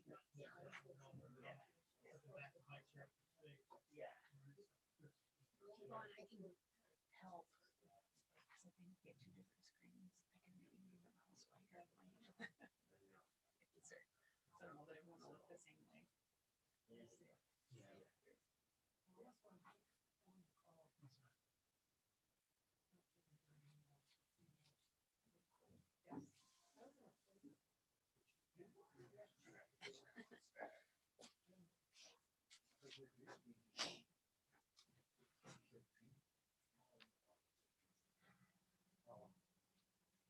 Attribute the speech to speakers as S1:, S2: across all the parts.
S1: Yeah. Well, and I can help. So if I get two different screens, I can maybe move the mouse while you're playing. So that it won't look the same way.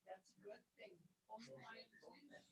S1: That's a good thing. Also, I understand that.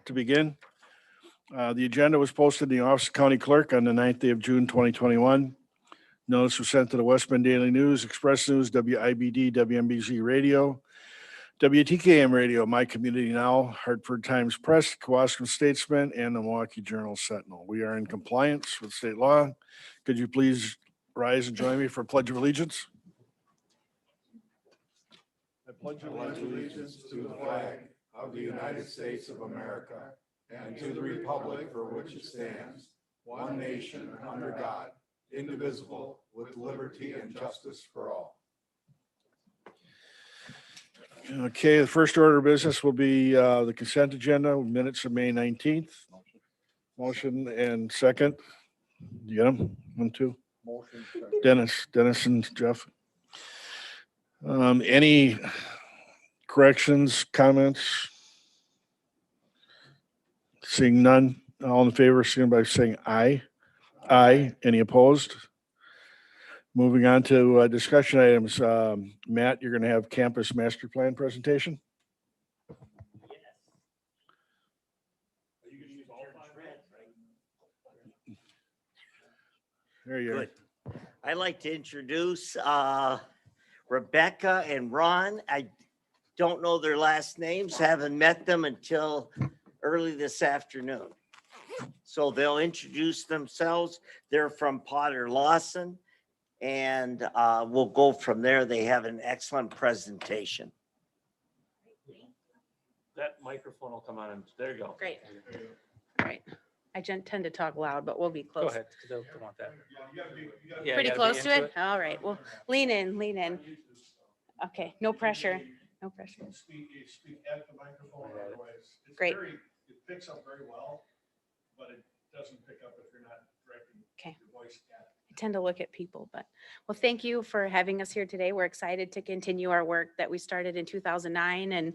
S2: to begin. The agenda was posted in the Office of County Clerk on the 9th day of June, 2021. Notice was sent to the West Bend Daily News, Express News, WIBD, WMBZ Radio, WTKM Radio, My Community Now, Hartford Times Press, Kewaskum Statesman, and the Milwaukee Journal Sentinel. We are in compliance with state law. Could you please rise and join me for Pledge of Allegiance? I pledge
S3: allegiance to the flag of the United States of America and to the republic for which it stands, one nation under God, indivisible, with liberty and justice for all.
S2: Okay, the first order of business will be the consent agenda, minutes of May 19th. Motion and second. You get them? 1, 2.
S3: Motion.
S2: Dennis and Jeff. Any corrections, comments? Seeing none, all in favor, signify by saying aye. Aye. Any opposed? Moving on to discussion items. Matt, you're going to have campus master plan presentation? There you
S4: Good. I'd like to introduce Rebecca and Ron. I don't know their last names, haven't met them until early this afternoon. So they'll introduce themselves. They're from Potter Lawson, and we'll go from there. They have an excellent presentation.
S5: That microphone will come on and there you go.
S1: Great. All right. I tend to talk loud, but we'll be
S5: Go
S1: close.
S5: ahead, because they'll want that. Yeah,
S1: Pretty
S5: you gotta
S1: close
S5: be
S1: to
S5: into
S1: it? All right. Well, lean in, lean in. Okay, no pressure, no pressure.
S2: Speak at the microphone, otherwise. It's
S1: Great.
S2: It picks up very well, but it doesn't pick up if you're not directing
S1: Okay.
S2: your voice at it.
S1: I tend to look at people, but, well, thank you for having us here today. We're excited to continue our work that we started in 2009 and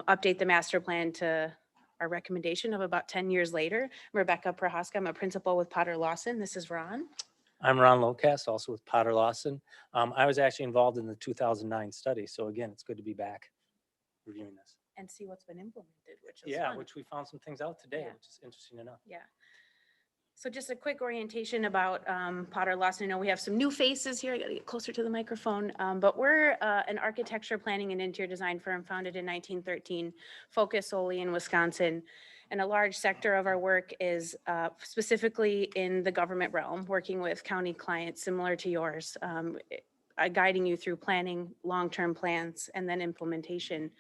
S1: update the master plan to our recommendation of about 10 years later. I'm Rebecca Prohaska. I'm a principal with Potter Lawson. This is Ron.
S5: I'm Ron Locast, also with Potter Lawson. I was actually involved in the 2009 study. So again, it's good to be back reviewing this.
S1: And see what's been implemented, which is
S5: Yeah,
S1: fun.
S5: which we found some things out today,
S1: Yeah.
S5: which is interesting to know.
S1: Yeah. So just a quick orientation about Potter Lawson. I know we have some new faces here. I gotta get closer to the microphone. But we're an architecture, planning, and interior design firm founded in 1913, focused solely in Wisconsin. And a large sector of our work is specifically in the government realm, working with county clients similar to yours, guiding you through planning, long-term plans, and then implementation.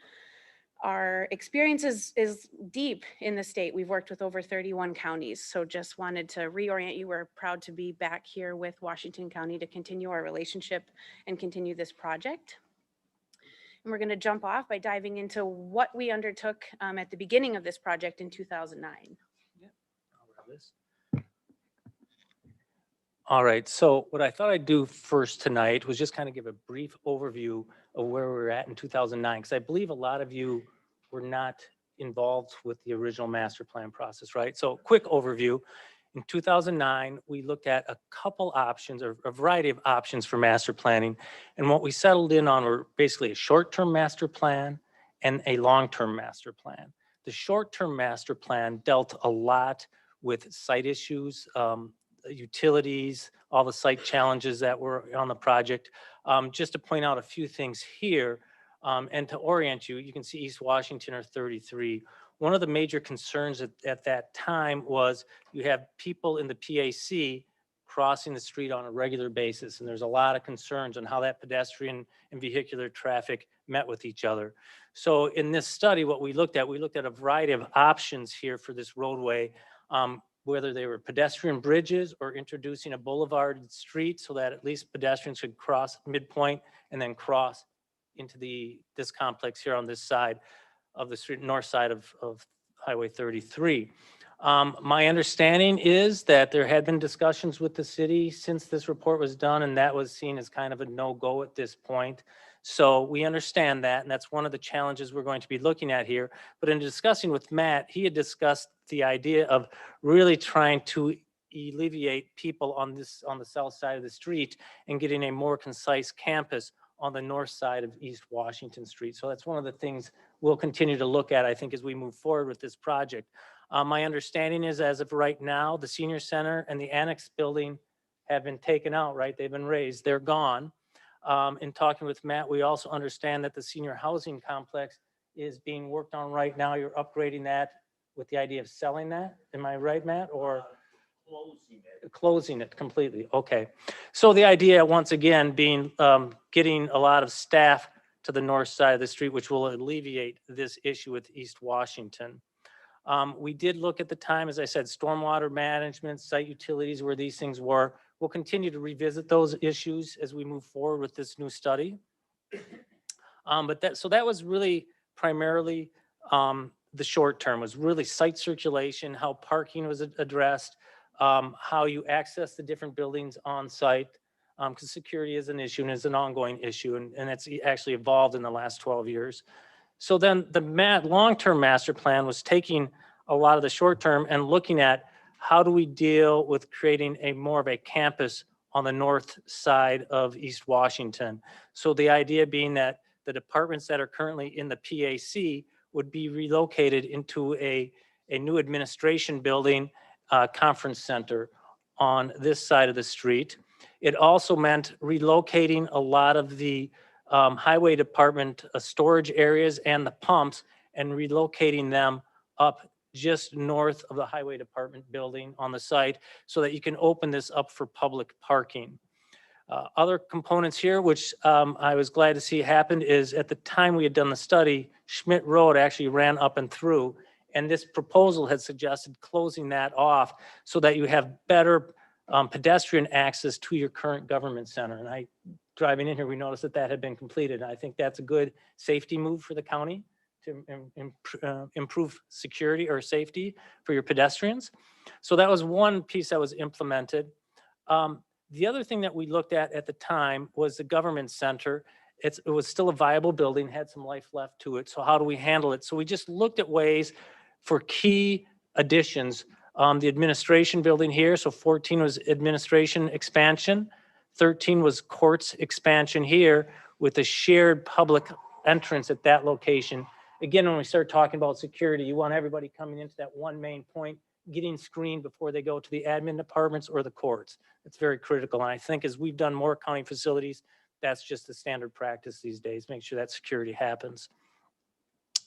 S1: Our experience is deep in the state. We've worked with over 31 counties. So just wanted to reorient you. We're proud to be back here with Washington County to continue our relationship and continue this project. And we're going to jump off by diving into what we undertook at the beginning of this project in 2009.
S5: I'll grab this. All right, so what I thought I'd do first tonight was just kind of give a brief overview of where we were at in 2009, because I believe a lot of you were not involved with the original master plan process, right? So quick overview. In 2009, we looked at a couple options or a variety of options for master planning. And what we settled in on were basically a short-term master plan and a long-term master plan. The short-term master plan dealt a lot with site issues, utilities, all the site challenges that were on the project. Just to point out a few things here and to orient you, you can see East Washington or 33. One of the major concerns at that time was you have people in the PAC crossing the street on a regular basis. And there's a lot of concerns on how that pedestrian and vehicular traffic met with each other. So in this study, what we looked at a variety of options here for this roadway, whether they were pedestrian bridges or introducing a boulevarded street so that at least pedestrians could cross midpoint and then cross into this complex here on this side of the street, north side of Highway 33. My understanding is that there had been discussions with the city since this report was done, and that was seen as kind of a no-go at this point. So we understand that, and that's one of the challenges we're going to be looking at here. But in discussing with Matt, he had discussed the idea of really trying to alleviate people on the south side of the street and getting a more concise campus on the north side of East Washington Street. So that's one of the things we'll continue to look at, I think, as we move forward with this project. My understanding is, as of right now, the senior center and the annex building have been taken out, right? They've been raised, they're gone. In talking with Matt, we also understand that the senior housing complex is being worked on right now. You're upgrading that with the idea of selling that. Am I right, Matt? Or closing it completely? Okay. So the idea, once again, being getting a lot of staff to the north side of the street, which will alleviate this issue with East Washington. We did look at the time, as I said, stormwater management, site utilities, where these things were. We'll continue to revisit those issues as we move forward with this new study. So that was really primarily the short term, was really site circulation, how parking was addressed, how you access the different buildings on site, because security is an issue and is an ongoing issue, and it's actually evolved in the last 12 years. So then the long-term master plan was taking a lot of the short-term and looking at how do we deal with creating more of a campus on the north side of East Washington. So the idea being that the departments that are currently in the PAC would be relocated into a new administration building, conference center on this side of the street. It also meant relocating a lot of the highway department storage areas and the pumps and relocating them up just north of the highway department building on the site so that you can open this up for public parking. Other components here, which I was glad to see happened, is at the time we had done the study, Schmidt Road actually ran up and through, and this proposal had suggested closing that off so that you have better pedestrian access to your current government center. And driving in here, we noticed that had been completed. I think that's a good safety move for the county to improve security or safety for your pedestrians. So that was one piece that was implemented. The other thing that we looked at the time was the government center. It was still a viable building, had some life left to it. So how do we handle it? So we just looked at ways for key additions. The administration building here, so 14 was administration expansion, 13 was courts expansion here with a shared public entrance at that location. Again, when we start talking about security, you want everybody coming into that one main point, getting screened before they go to the admin departments or the courts. It's very critical. And I think as we've done more county facilities, that's just the standard practice these days, make sure that security happens.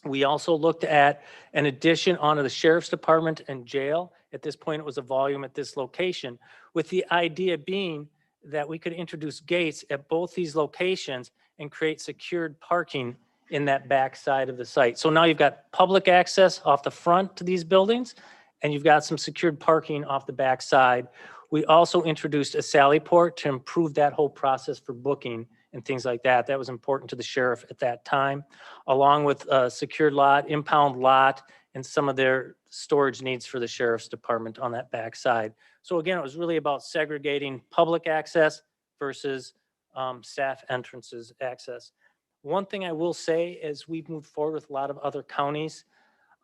S5: We also looked at an addition onto the sheriff's department and jail. At this point, it was a volume at this location, with the idea being that we could introduce gates at both these locations and create secured parking in that back side of the site. So now you've got public access off the front to these buildings, and you've got some secured parking off the back side. We also introduced a Sally Port to improve that whole process for booking and things like that. That was important to the sheriff at that time, along with a secured lot, impound lot, and some of their storage needs for the sheriff's department on that back side. So again, it was really about segregating public access versus staff entrances access. One thing I will say as we've moved forward with a lot of other counties,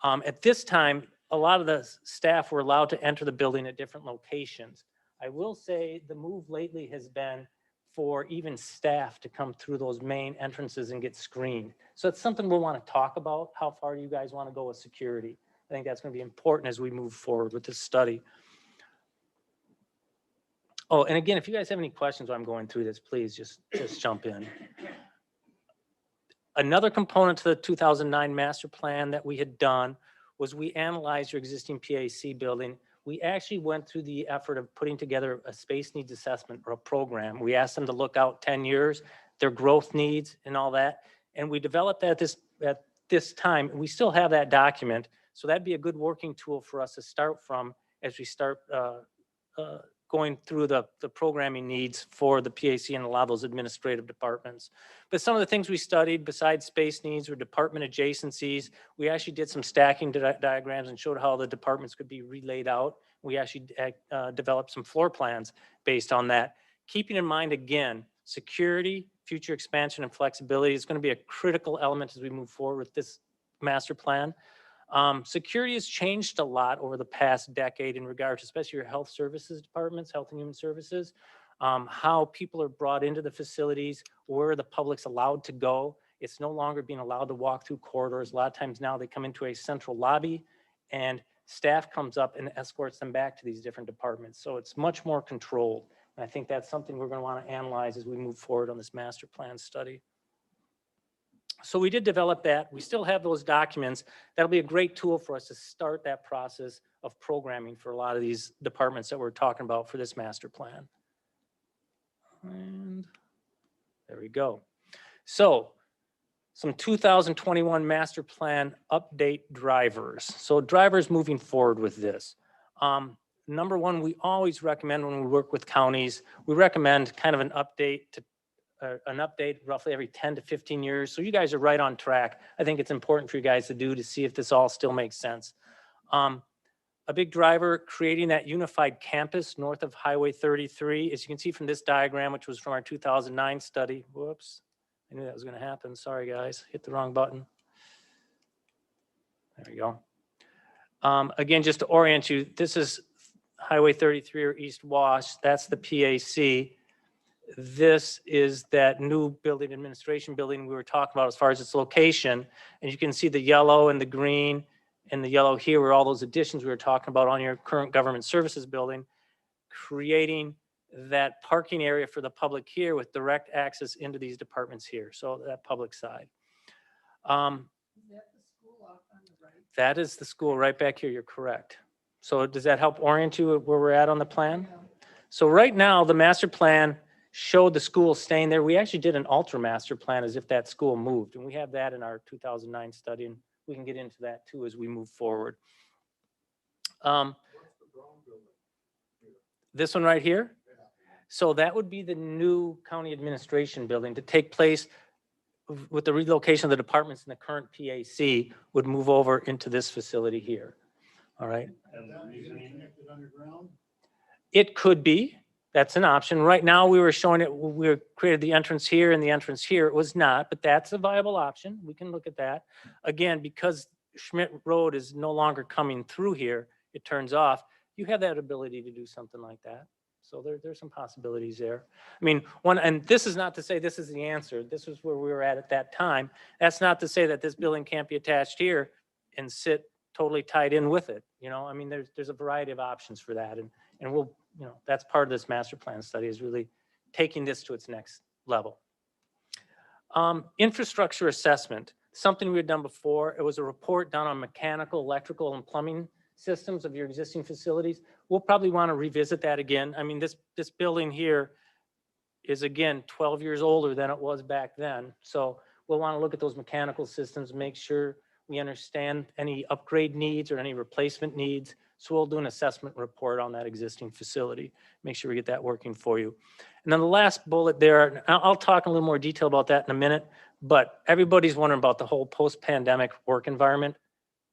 S5: at this time, a lot of the staff were allowed to enter the building at different locations. I will say the move lately has been for even staff to come through those main entrances and get screened. So it's something we'll want to talk about, how far you guys want to go with security. I think that's going to be important as we move forward with this study. Oh, and again, if you guys have any questions while I'm going through this, please just jump in. Another component to the 2009 master plan that we had done was we analyzed your existing PAC building. We actually went through the effort of putting together a space needs assessment or a program. We asked them to look out 10 years, their growth needs and all that. And we developed that at this time. We still have that document. So that'd be a good working tool for us to start from as we start going through the programming needs for the PAC and a lot of those administrative departments. But some of the things we studied besides space needs were department adjacencies. We actually did some stacking diagrams and showed how the departments could be relayed out. We actually developed some floor plans based on that. Keeping in mind, again, security, future expansion, and flexibility is going to be a critical element as we move forward with this master plan. Security has changed a lot over the past decade in regard to especially your health services departments, health and human services. how people are brought into the facilities, where the public's allowed to go. It's no longer being allowed to walk through corridors. A lot of times now they come into a central lobby and staff comes up and escorts them back to these different departments. So it's much more controlled. And I think that's something we're going to want to analyze as we move forward on this master plan study. So we did develop that. We still have those documents. That'll be a great tool for us to start that process of programming for a lot of these departments that we're talking about for this master plan. And there we go. So some 2021 master plan update drivers. So drivers moving forward with this. Number one, we always recommend when we work with counties, we recommend kind of an update roughly every 10 to 15 years. So you guys are right on track. I think it's important for you guys to do to see if this all still makes sense. A big driver, creating that unified campus north of Highway 33. As you can see from this diagram, which was from our 2009 study. Whoops, I knew that was going to happen. Sorry, guys, hit the wrong button. There we go. Again, just to orient you, this is Highway 33 or East Wash. That's the PAC. This is that new building, administration building we were talking about as far as its location. And you can see the yellow and the green and the yellow here were all those additions we were talking about on your current government services building, creating that parking area for the public here with direct access into these departments here. So that public side. That is the school right back here. You're correct. So does that help orient you where we're at on the plan? So right now, the master plan showed the school staying there. We actually did an ultra master plan as if that school moved. And we have that in our 2009 study. And we can get into that too as we move forward. This one right here. So that would be the new county administration building to take place with the relocation of the departments in the current PAC would move over into this facility here. All right. It could be. That's an option. Right now, we were showing it, we created the entrance here and the entrance here. It was not, but that's a viable option. We can look at that. Again, because Schmidt Road is no longer coming through here, it turns off. You have that ability to do something like that. So there's some possibilities there. I mean, and this is not to say this is the answer. This is where we were at that time. That's not to say that this building can't be attached here and sit totally tied in with it. You know, I mean, there's a variety of options for that. And we'll, you know, that's part of this master plan study is really taking this to its next level. Infrastructure assessment, something we had done before. It was a report done on mechanical, electrical, and plumbing systems of your existing facilities. We'll probably want to revisit that again. I mean, this building here is again 12 years older than it was back then. So we'll want to look at those mechanical systems, make sure we understand any upgrade needs or any replacement needs. So we'll do an assessment report on that existing facility, make sure we get that working for you. And then the last bullet there, I'll talk in a little more detail about that in a minute, but everybody's wondering about the whole post-pandemic work environment.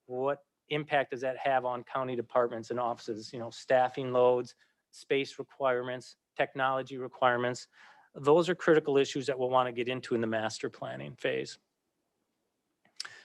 S5: What impact does that have on county departments and offices? You know, staffing loads, space requirements, technology requirements. Those are critical issues that we'll want to get into in the master planning phase.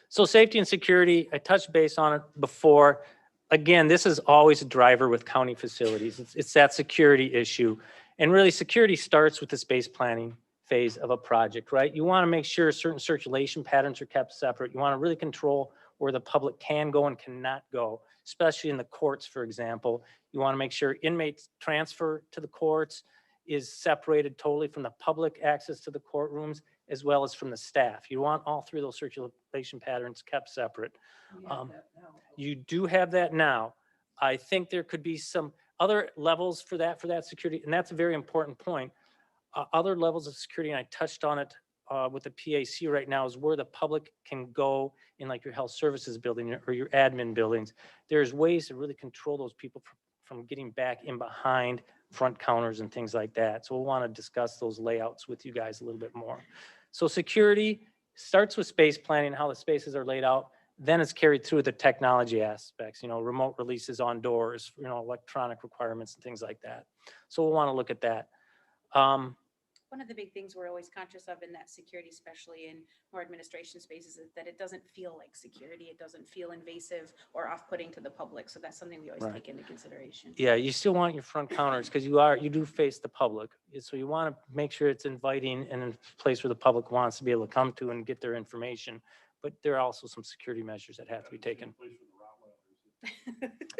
S5: So safety and security, I touched base on it before. Again, this is always a driver with county facilities. It's that security issue. And really security starts with the space planning phase of a project, right? You want to make sure certain circulation patterns are kept separate. You want to really control where the public can go and cannot go, especially in the courts, for example. You want to make sure inmates transfer to the courts is separated totally from the public access to the courtrooms as well as from the staff. You want all three of those circulation patterns kept separate. You do have that now. I think there could be some other levels for that security, and that's a very important point. Other levels of security, and I touched on it with the PAC right now, is where the public can go in like your health services building or your admin buildings. There's ways to really control those people from getting back in behind front counters and things like that. So we'll want to discuss those layouts with you guys a little bit more. So security starts with space planning, how the spaces are laid out. Then it's carried through the technology aspects, you know, remote releases on doors, you know, electronic requirements and things like that. So we'll want to look at that.
S6: One of the big things we're always conscious of in that security, especially in more administration spaces, is that it doesn't feel like security. It doesn't feel invasive or off-putting to the public. So that's something we always
S5: Right.
S6: take into consideration.
S5: Yeah, you still want your front counters because you do face the public. So you want to make sure it's inviting and a place where the public wants to be able to come to and get their information. But there are also some security measures that have to be taken.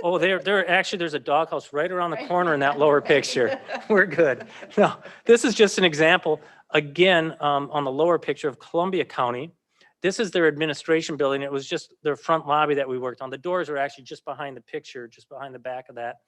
S5: Oh, actually, there's a doghouse right around the
S6: Right.
S5: corner in that lower picture. We're good. No, this is just an example, again, on the lower picture of Columbia County. This is their administration building. It was just their front lobby that we worked on. The doors are actually just behind the picture, just behind the back of that.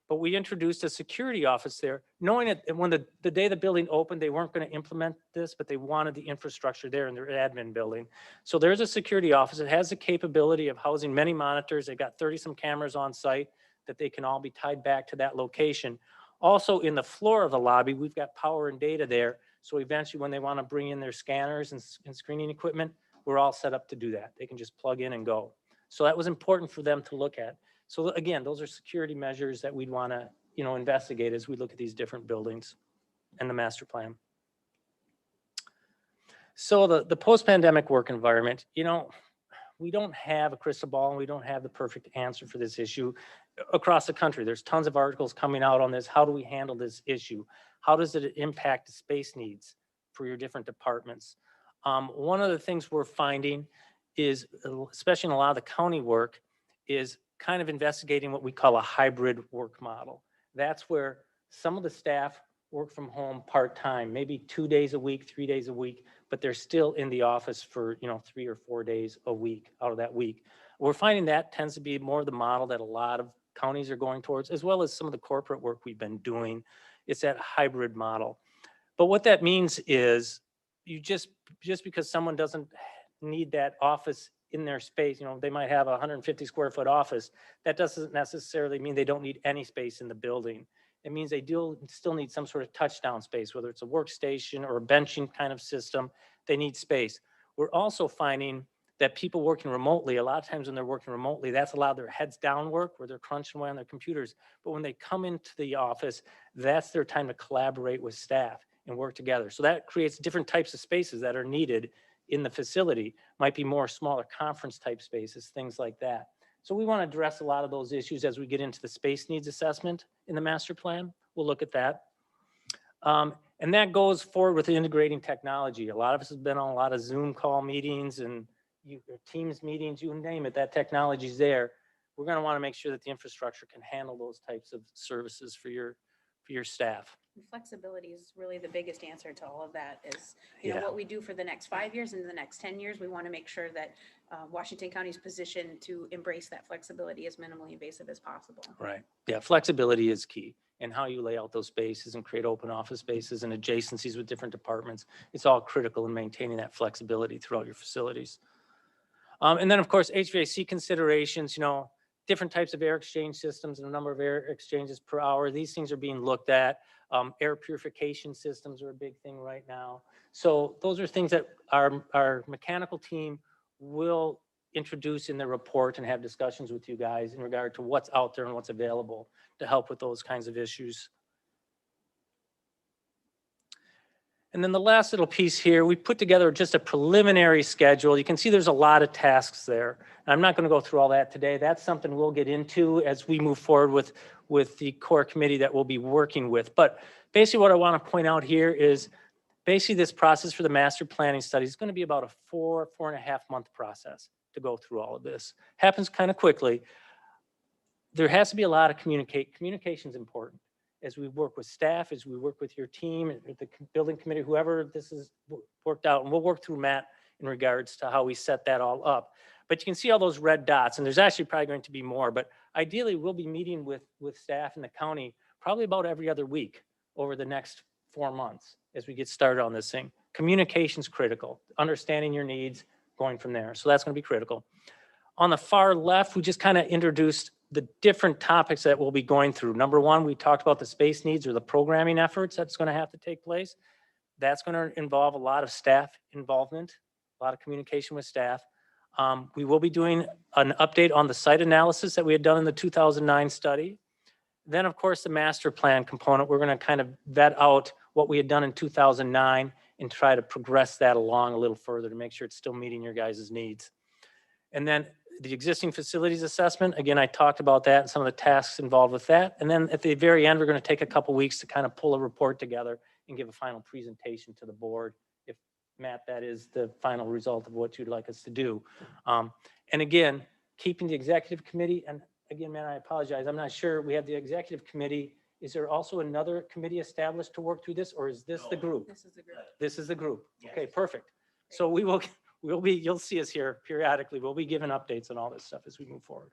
S5: But we introduced a security office there, knowing that when the day the building opened, they weren't going to implement this, but they wanted the infrastructure there in their admin building. So there's a security office. It has the capability of housing many monitors. They've got 30 some cameras on site that they can all be tied back to that location. Also in the floor of the lobby, we've got power and data there. So eventually when they want to bring in their scanners and screening equipment, we're all set up to do that. They can just plug in and go. So that was important for them to look at. So again, those are security measures that we'd want to, investigate as we look at these different buildings and the master plan. So the post-pandemic work environment, we don't have a crystal ball and we don't have the perfect answer for this issue across the country. There's tons of articles coming out on this. How do we handle this issue? How does it impact the space needs for your different departments? One of the things we're finding is, especially in a lot of the county work, is kind of investigating what we call a hybrid work model. That's where some of the staff work from home part-time, maybe 2 days a week, 3 days a week, but they're still in the office for 3 or 4 days a week out of that week. We're finding that tends to be more the model that a lot of counties are going towards, as well as some of the corporate work we've been doing. It's that hybrid model. But what that means is you just because someone doesn't need that office in their space, they might have a 150 square foot office. That doesn't necessarily mean they don't need any space in the building. It means they do still need some sort of touchdown space, whether it's a workstation or a benching kind of system, they need space. We're also finding that people working remotely, a lot of times when they're working remotely, that's allowed their heads down work where they're crunching away on their computers. But when they come into the office, that's their time to collaborate with staff and work together. So that creates different types of spaces that are needed in the facility. Might be more smaller conference type spaces, things like that. So we want to address a lot of those issues as we get into the space needs assessment in the master plan. We'll look at that. And that goes forward with integrating technology. A lot of us have been on a lot of Zoom call meetings and Teams meetings, you name it, that technology's there. We're going to want to make sure that the infrastructure can handle those types of services for your staff.
S6: Flexibility is really the biggest answer to all of that is,
S5: Yeah.
S6: what we do for the next 5 years and the next 10 years. We want to make sure that Washington County's positioned to embrace that flexibility as minimally invasive as possible.
S5: Right. Yeah, flexibility is key. And how you lay out those spaces and create open office spaces and adjacencies with different departments. It's all critical in maintaining that flexibility throughout your facilities. And then, of course, HVAC considerations, different types of air exchange systems and a number of air exchanges per hour. These things are being looked at. Air purification systems are a big thing right now. So those are things that our mechanical team will introduce in the report and have discussions with you guys in regard to what's out there and what's available to help with those kinds of issues. And then the last little piece here, we put together just a preliminary schedule. You can see there's a lot of tasks there. I'm not going to go through all that today. That's something we'll get into as we move forward with the core committee that we'll be working with. But basically what I want to point out here is basically this process for the master planning study is going to be about a 4.5 month process to go through all of this. Happens kind of quickly. There has to be a lot of communication is important. As we work with staff, as we work with your team, the building committee, whoever this is worked out, and we'll work through Matt in regards to how we set that all up. But you can see all those red dots, and there's actually probably going to be more, but ideally we'll be meeting with staff in the county probably about every other week over the next 4 months as we get started on this thing. Communication's critical, understanding your needs, going from there. So that's going to be critical. On the far left, we just kind of introduced the different topics that we'll be going through. Number one, we talked about the space needs or the programming efforts that's going to have to take place. That's going to involve a lot of staff involvement, a lot of communication with staff. We will be doing an update on the site analysis that we had done in the 2009 study. Then, of course, the master plan component, we're going to kind of vet out what we had done in 2009 and try to progress that along a little further to make sure it's still meeting your guys' needs. And then the existing facilities assessment, again, I talked about that and some of the tasks involved with that. And then at the very end, we're going to take a couple weeks to kind of pull a report together and give a final presentation to the board. If, Matt, that is the final result of what you'd like us to do. And again, keeping the executive committee, and again, man, I apologize, I'm not sure, we have the executive committee. Is there also another committee established to work through this, or is this the group?
S6: This is the group.
S5: This is the group. Okay, perfect. So we'll be, you'll see us here periodically. We'll be giving updates on all this stuff as we move forward.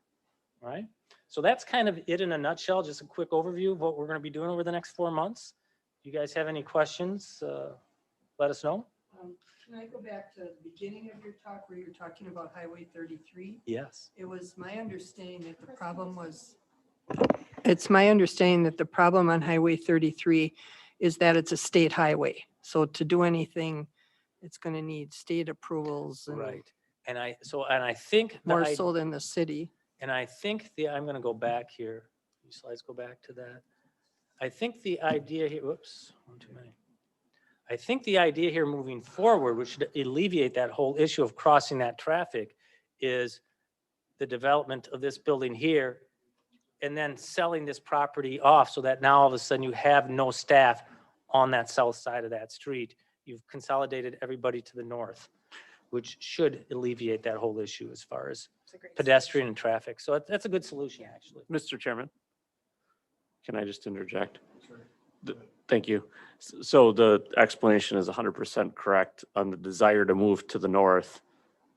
S5: All right. So that's kind of it in a nutshell, just a quick overview of what we're going to be doing over the next 4 months. You guys have any questions? Let us know.
S7: Can I go back to the beginning of your talk where you're talking about Highway 33?
S5: Yes.
S7: It was my understanding that the problem was, it's my understanding that the problem on Highway 33 is that it's a state highway. So to do anything, it's going to need state approvals and
S5: Right. And I think,
S7: more so than the city.
S5: and I think I'm going to go back here. You slides go back to that. I think the idea here, whoops, one too many. I think the idea here moving forward, which should alleviate that whole issue of crossing that traffic, is the development of this building here and then selling this property off so that now all of a sudden you have no staff on that south side of that street. You've consolidated everybody to the north, which should alleviate that whole issue as far as
S6: It's a great
S5: pedestrian and traffic. So that's a good solution, actually.
S8: Mr. Chairman, can I just interject? Thank you. So the explanation is 100% correct on the desire to move to the north.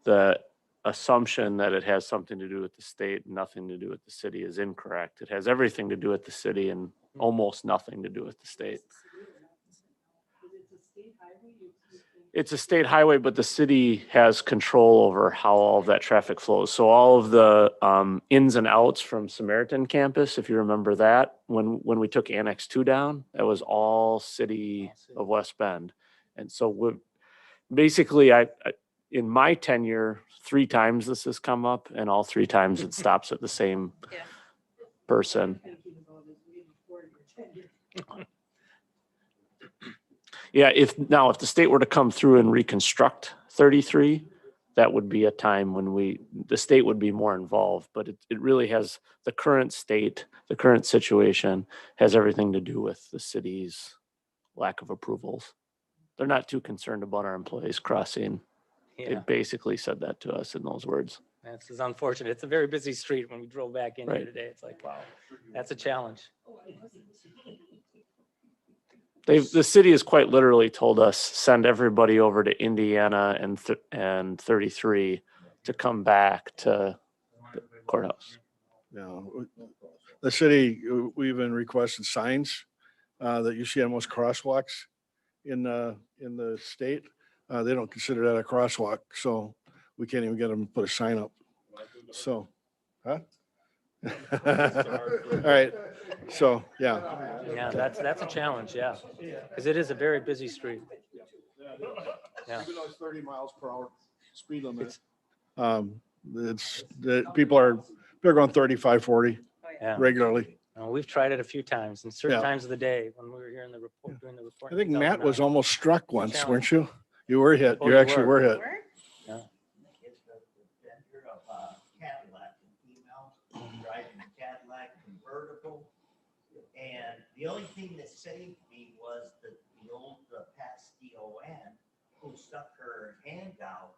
S8: The assumption that it has something to do with the state, nothing to do with the city is incorrect. It has everything to do with the city and almost nothing to do with the state. It's a state highway, but the city has control over how all of that traffic flows. So all of the ins and outs from Samaritan campus, if you remember that, when we took Annex 2 down, that was all city of West Bend. And so basically, in my tenure, 3 times this has come up, and all 3 times it stops at the same
S6: Yeah.
S8: person. Yeah, if the state were to come through and reconstruct 33, that would be a time when the state would be more involved, but it really has the current state, the current situation has everything to do with the city's lack of approvals. They're not too concerned about our employees crossing. They
S5: Yeah,
S8: basically said that to us in those words.
S5: this is unfortunate. It's a very busy street. When we drove back in here
S8: Right.
S5: today, it's like, wow, that's a challenge.
S8: The city has quite literally told us, send everybody over to Indiana and 33 to come back to the courthouse.
S2: You know, the city, we even requested signs that you see on most crosswalks in the state. They don't consider that a crosswalk, so we can't even get them to put a sign up. So, huh? All right, so, yeah.
S5: Yeah, that's a challenge, yeah. Because it is a very busy street. Yeah.
S2: Even though it's 30 miles per hour speed limit. People are going 35, 40
S5: Yeah.
S2: regularly.
S5: We've tried it a few times and certain
S2: Yeah.
S5: times of the day when we were here in the report, doing the report.
S2: I
S5: in
S2: think Matt was
S5: 2009.
S2: almost struck once, weren't you? You were hit.
S5: Oh,
S2: You
S5: you
S2: actually
S5: were.
S2: were hit.
S6: Where?
S4: It's the vendor of Cadillac, an female driving a Cadillac convertible. And the only thing that saved me was the old past DON who stuck her hand out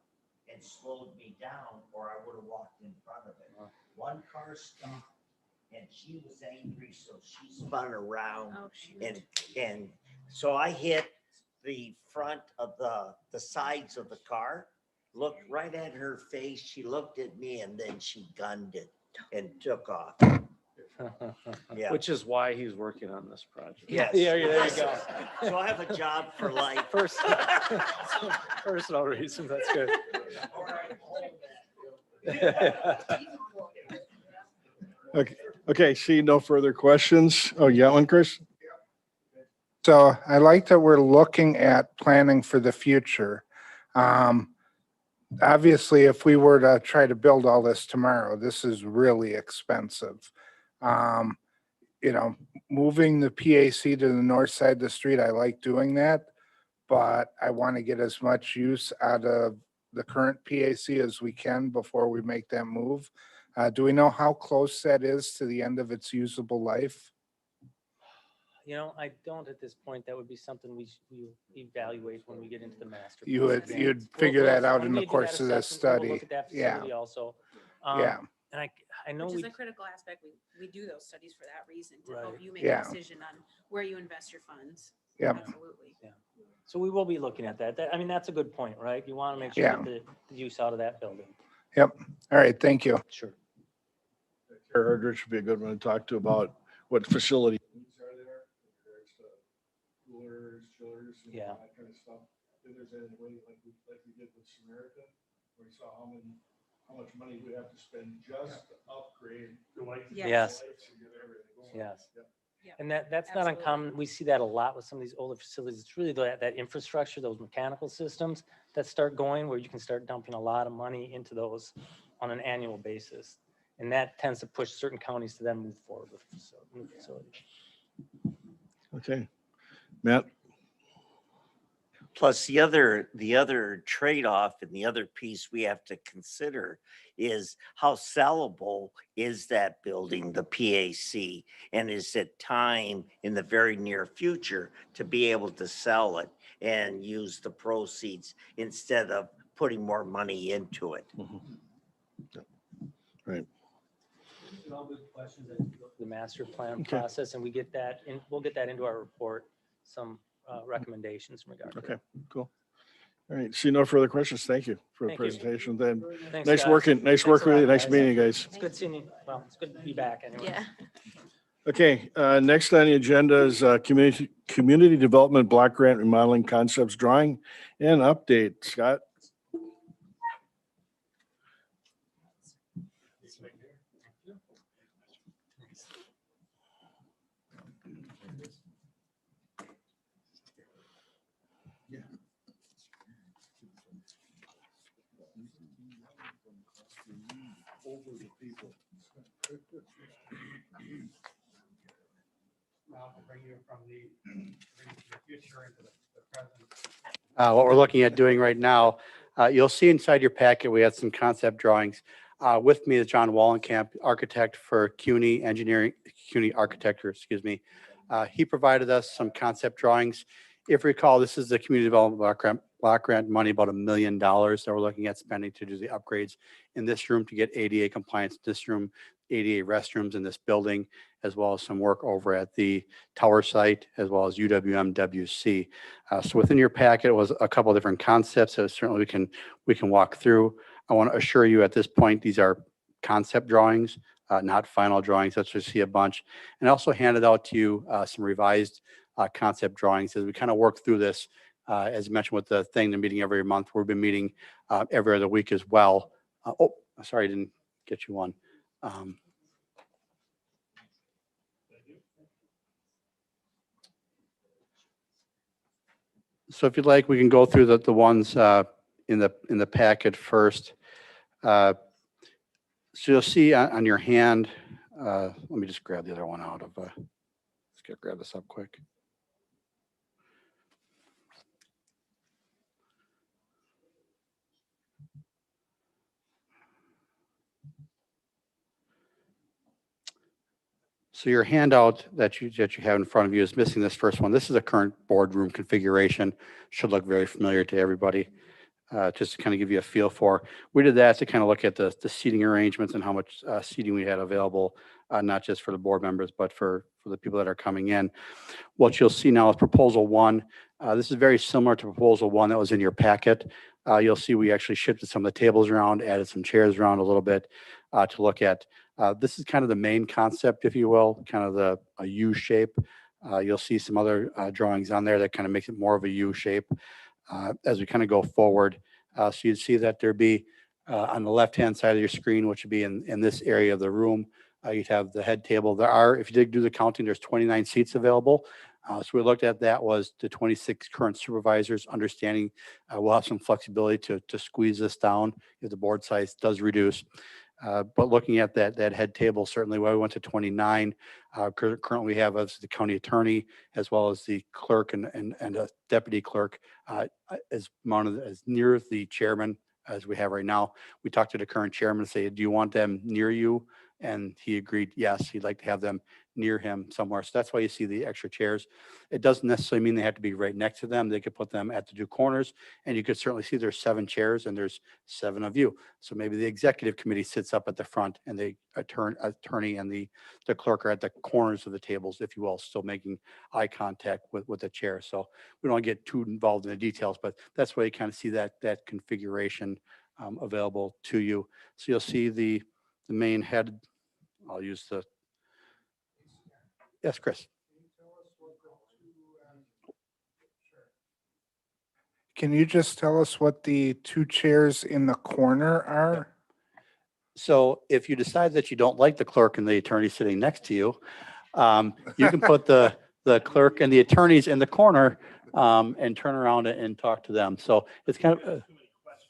S4: and slowed me down, or I would have walked in front of it. One car stopped and she was angry, so she spun around.
S6: Oh, shoot.
S4: And so I hit the front of the sides of the car, looked right at her face. She looked at me and then she gunned it and took off. Yeah.
S8: Which is why he's working on this project.
S4: Yes.
S5: Yeah, there you go.
S4: So I have a job for life.
S5: First, personal reasons, that's good.
S2: Okay, see no further questions. Oh, you got one, Chris?
S9: So I like that we're looking at planning for the future. Obviously, if we were to try to build all this tomorrow, this is really expensive. you know, moving the PAC to the north side of the street, I like doing that. But I want to get as much use out of the current PAC as we can before we make that move. Do we know how close that is to the end of its usable life?
S5: You know, I don't at this point. That would be something we evaluate when we get into the master.
S9: You
S5: plan.
S9: would, you'd
S5: We'll-
S9: figure
S5: we'll-
S9: that out
S5: when
S9: in the
S5: we do
S9: course
S5: that
S9: of this
S5: assessment, we'll
S9: study.
S5: Look at that
S9: Yeah,
S5: facility also.
S9: yeah.
S5: And I know
S6: Which
S5: we,
S6: is a critical aspect. We do those studies for that reason, to
S5: Right.
S6: help you make
S9: Yeah.
S6: a decision on where you invest your funds.
S9: Yep.
S6: Absolutely.
S5: so we will be looking at that. I mean, that's a good point, right? You want to make sure
S9: Yeah.
S5: that the use out of that building.
S9: All right, thank you.
S5: Sure.
S2: Kara Erdrich would be a good one to talk to about what facility needs are there, in regards to coolers, chillers, and
S5: Yeah.
S2: that kind of stuff. If there's any way, like we did with Samaritan, where we saw how much money we have to spend just to upgrade the lights. and
S5: Yes.
S2: lights and get everything going.
S5: Yes.
S2: Yep.
S5: And that's not
S6: Absolutely.
S5: uncommon. We see that a lot with some of these older facilities. It's really that infrastructure, those mechanical systems that start going where you can start dumping a lot of money into those on an annual basis. And that tends to push certain counties to then move forward with new facilities.
S2: Okay. Matt?
S4: Plus, the other trade-off and the other piece we have to consider is how sellable is that building, the PAC? And is it time in the very near future to be able to sell it and use the proceeds instead of putting more money into it?
S2: Right.
S5: These are all good questions that go through the master plan
S2: Okay.
S5: process, and we'll get that into our report, some recommendations in regard to
S2: Okay,
S5: it.
S2: cool. All right, see no further questions. Thank you for the
S5: Thank you.
S2: presentation. Then,
S5: Thanks,
S2: nice
S5: guys.
S2: working, nice
S5: Thanks a
S2: work with
S5: lot,
S2: you. Nice
S5: guys.
S2: meeting you guys.
S5: It's good seeing you. Well, it's good to be back anyway.
S1: Yeah.
S2: Okay, next on the agenda is community development block grant remodeling concepts drawing and update. Scott?
S10: What we're looking at doing right now, you'll see inside your packet, we had some concept drawings. With me is John Wallenkamp, architect for CUNY Engineering, CUNY Architecture, excuse me. He provided us some concept drawings. If you recall, this is the community development block grant money, about $1 million that we're looking at spending to do the upgrades in this room to get ADA compliance, in this room, ADA restrooms in this building, as well as some work over at the tower site, as well as UWMWC. So within your packet was a couple of different concepts that certainly we can walk through. I want to assure you at this point, these are concept drawings, not final drawings. That's what you see a bunch. And I also handed out to you some revised concept drawings as we kind of work through this. As mentioned with the thing, the meeting every month, we've been meeting every other week as well. Oh, sorry, I didn't get you one. So if you'd like, we can go through the ones in the packet first. So you'll see on your hand, let me just grab the other one out of, let's grab this up quick. So your handout that you have in front of you is missing this first one. This is a current boardroom configuration. Should look very familiar to everybody. Just to kind of give you a feel for. We did that to kind of look at the seating arrangements and how much seating we had available, not just for the board members, but for the people that are coming in. What you'll see now is proposal one. This is very similar to proposal one that was in your packet. You'll see we actually shifted some of the tables around, added some chairs around a little bit to look at. This is kind of the main concept, if you will, kind of a U shape. You'll see some other drawings on there that kind of makes it more of a U shape as we kind of go forward. So you'd see that there'd be on the left-hand side of your screen, which would be in this area of the room, you'd have the head table. There are, if you did do the counting, there's 29 seats available. So we looked at that was the 26 current supervisors, understanding we'll have some flexibility to squeeze this down if the board size does reduce. But looking at that head table, certainly why we went to 29. Currently we have as the county attorney, as well as the clerk and a deputy clerk, as mounted as near the chairman as we have right now. We talked to the current chairman and say, do you want them near you? And he agreed, yes, he'd like to have them near him somewhere. So that's why you see the extra chairs. It doesn't necessarily mean they have to be right next to them. They could put them at the two corners, and you could certainly see there's 7 chairs and there's 7 of you. So maybe the executive committee sits up at the front and the attorney and the clerk are at the corners of the tables, if you will, still making eye contact with the chair. So we don't get too involved in the details, but that's where you kind of see that configuration available to you. So you'll see the main head. I'll use the, yes, Chris.
S9: Can you just tell us what the 2 chairs in the corner are?
S10: So if you decide that you don't like the clerk and the attorney sitting next to you, you can put the clerk and the attorneys in the corner and turn around and talk to them. So it's kind of,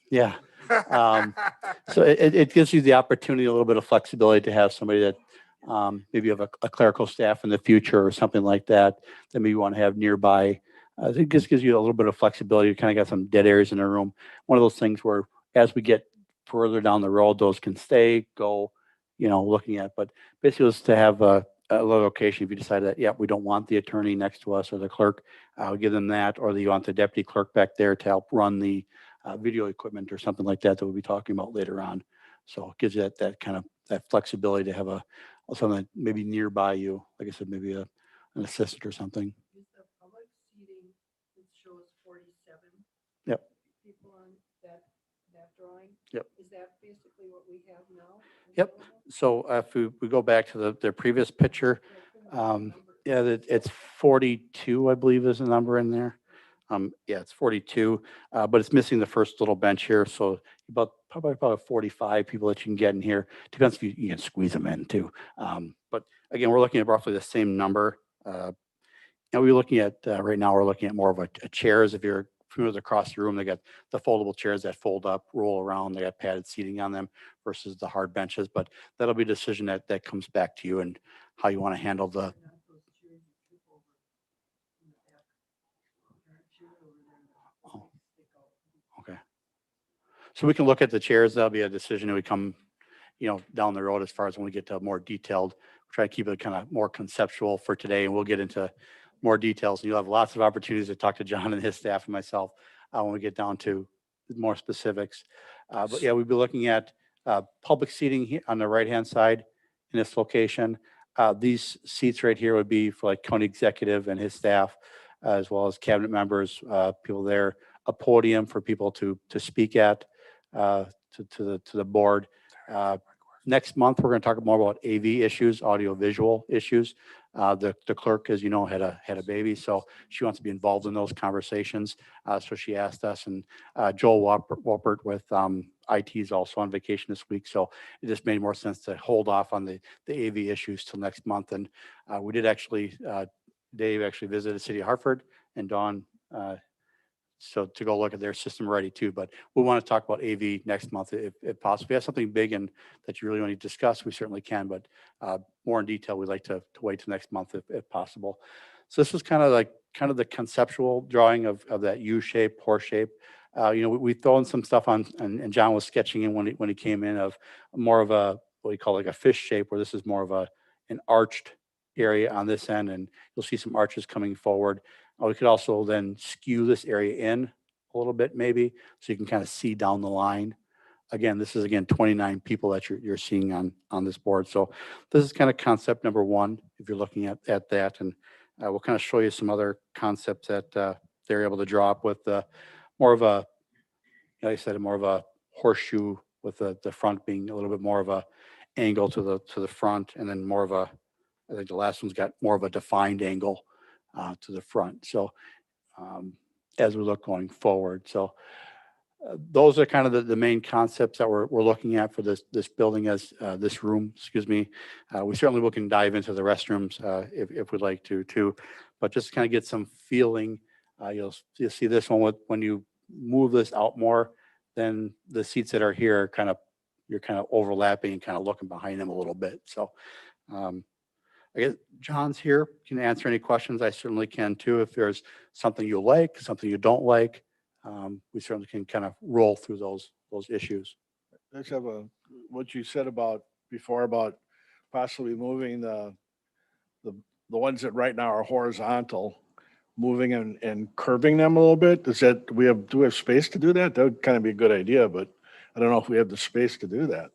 S10: yeah. So it gives you the opportunity, a little bit of flexibility to have somebody that maybe you have a clerical staff in the future or something like that maybe you want to have nearby. It just gives you a little bit of flexibility. You kind of got some dead areas in the room. One of those things where as we get further down the road, those can stay, go, looking at. But basically, it's to have a little location. If you decide that, yeah, we don't want the attorney next to us or the clerk, I'll give them that. Or you want the deputy clerk back there to help run the video equipment or something like that we'll be talking about later on. So it gives you that kind of that flexibility to have something maybe nearby you. Like I said, maybe an assistant or something.
S7: Is the public seating, it shows 47
S10: Yep.
S7: people on that drawing?
S10: Yep.
S7: Is that basically what we have now?
S10: Yep. So if we go back to the previous picture, it's 42, I believe is the number in there. Yeah, it's 42, but it's missing the first little bench here. So probably about 45 people that you can get in here. Depends if you can squeeze them in too. But again, we're looking at roughly the same number. And we're looking at right now, we're looking at more of a chairs. If you're familiar across the room, they got the foldable chairs that fold up, roll around. They got padded seating on them versus the hard benches. But that'll be a decision that comes back to you and how you want to handle the. Oh, okay. So we can look at the chairs. That'll be a decision that we come, down the road as far as when we get to more detailed. We'll try to keep it kind of more conceptual for today, and we'll get into more details. And you'll have lots of opportunities to talk to John and his staff and myself when we get down to more specifics. But yeah, we'll be looking at public seating here on the right-hand side in this location. These seats right here would be for like county executive and his staff, as well as cabinet members, people there, a podium for people to speak at, to the board. Next month, we're going to talk more about AV issues, audio visual issues. The clerk, as you know, had a baby, so she wants to be involved in those conversations. So she asked us, and Joel Wolpert with IT is also on vacation this week, so it just made more sense to hold off on the AV issues till next month. And we did actually, Dave actually visited City of Hartford, and Dawn, so to go look at their system already too. But we want to talk about AV next month if possible. If you have something big and that you really want to discuss, we certainly can. But more in detail, we'd like to wait till next month if possible. So this was kind of the conceptual drawing of that U shape, horse shape. We throw in some stuff on, and John was sketching in when he came in of more of a what we call like a fish shape, where this is more of an arched area on this end, and you'll see some arches coming forward. We could also then skew this area in a little bit, maybe, so you can kind of see down the line. Again, this is 29 people that you're seeing on this board. So this is kind of concept number 1, if you're looking at that, and we'll kind of show you some other concepts that they're able to draw up with more of a, like I said, more of a horseshoe with the front being a little bit more of a angle to the front, and then more of a, I think the last one's got more of a defined angle to the front. So as we look going forward, so those are kind of the main concepts that we're looking at for this building, as this room, excuse me. We certainly will can dive into the restrooms if we'd like to too, but just kind of get some feeling. You'll see this one when you move this out more, then the seats that are here kind of you're kind of overlapping and kind of looking behind them a little bit. So I guess John's here, can answer any questions. I certainly can too. If there's something you like, something you don't like, we certainly can kind of roll through those issues.
S2: Let's have what you said about before about possibly moving the ones that right now are horizontal, moving and curving them a little bit. Do we have space to do that? That would kind of be a good idea, but I don't know if we have the space to do that.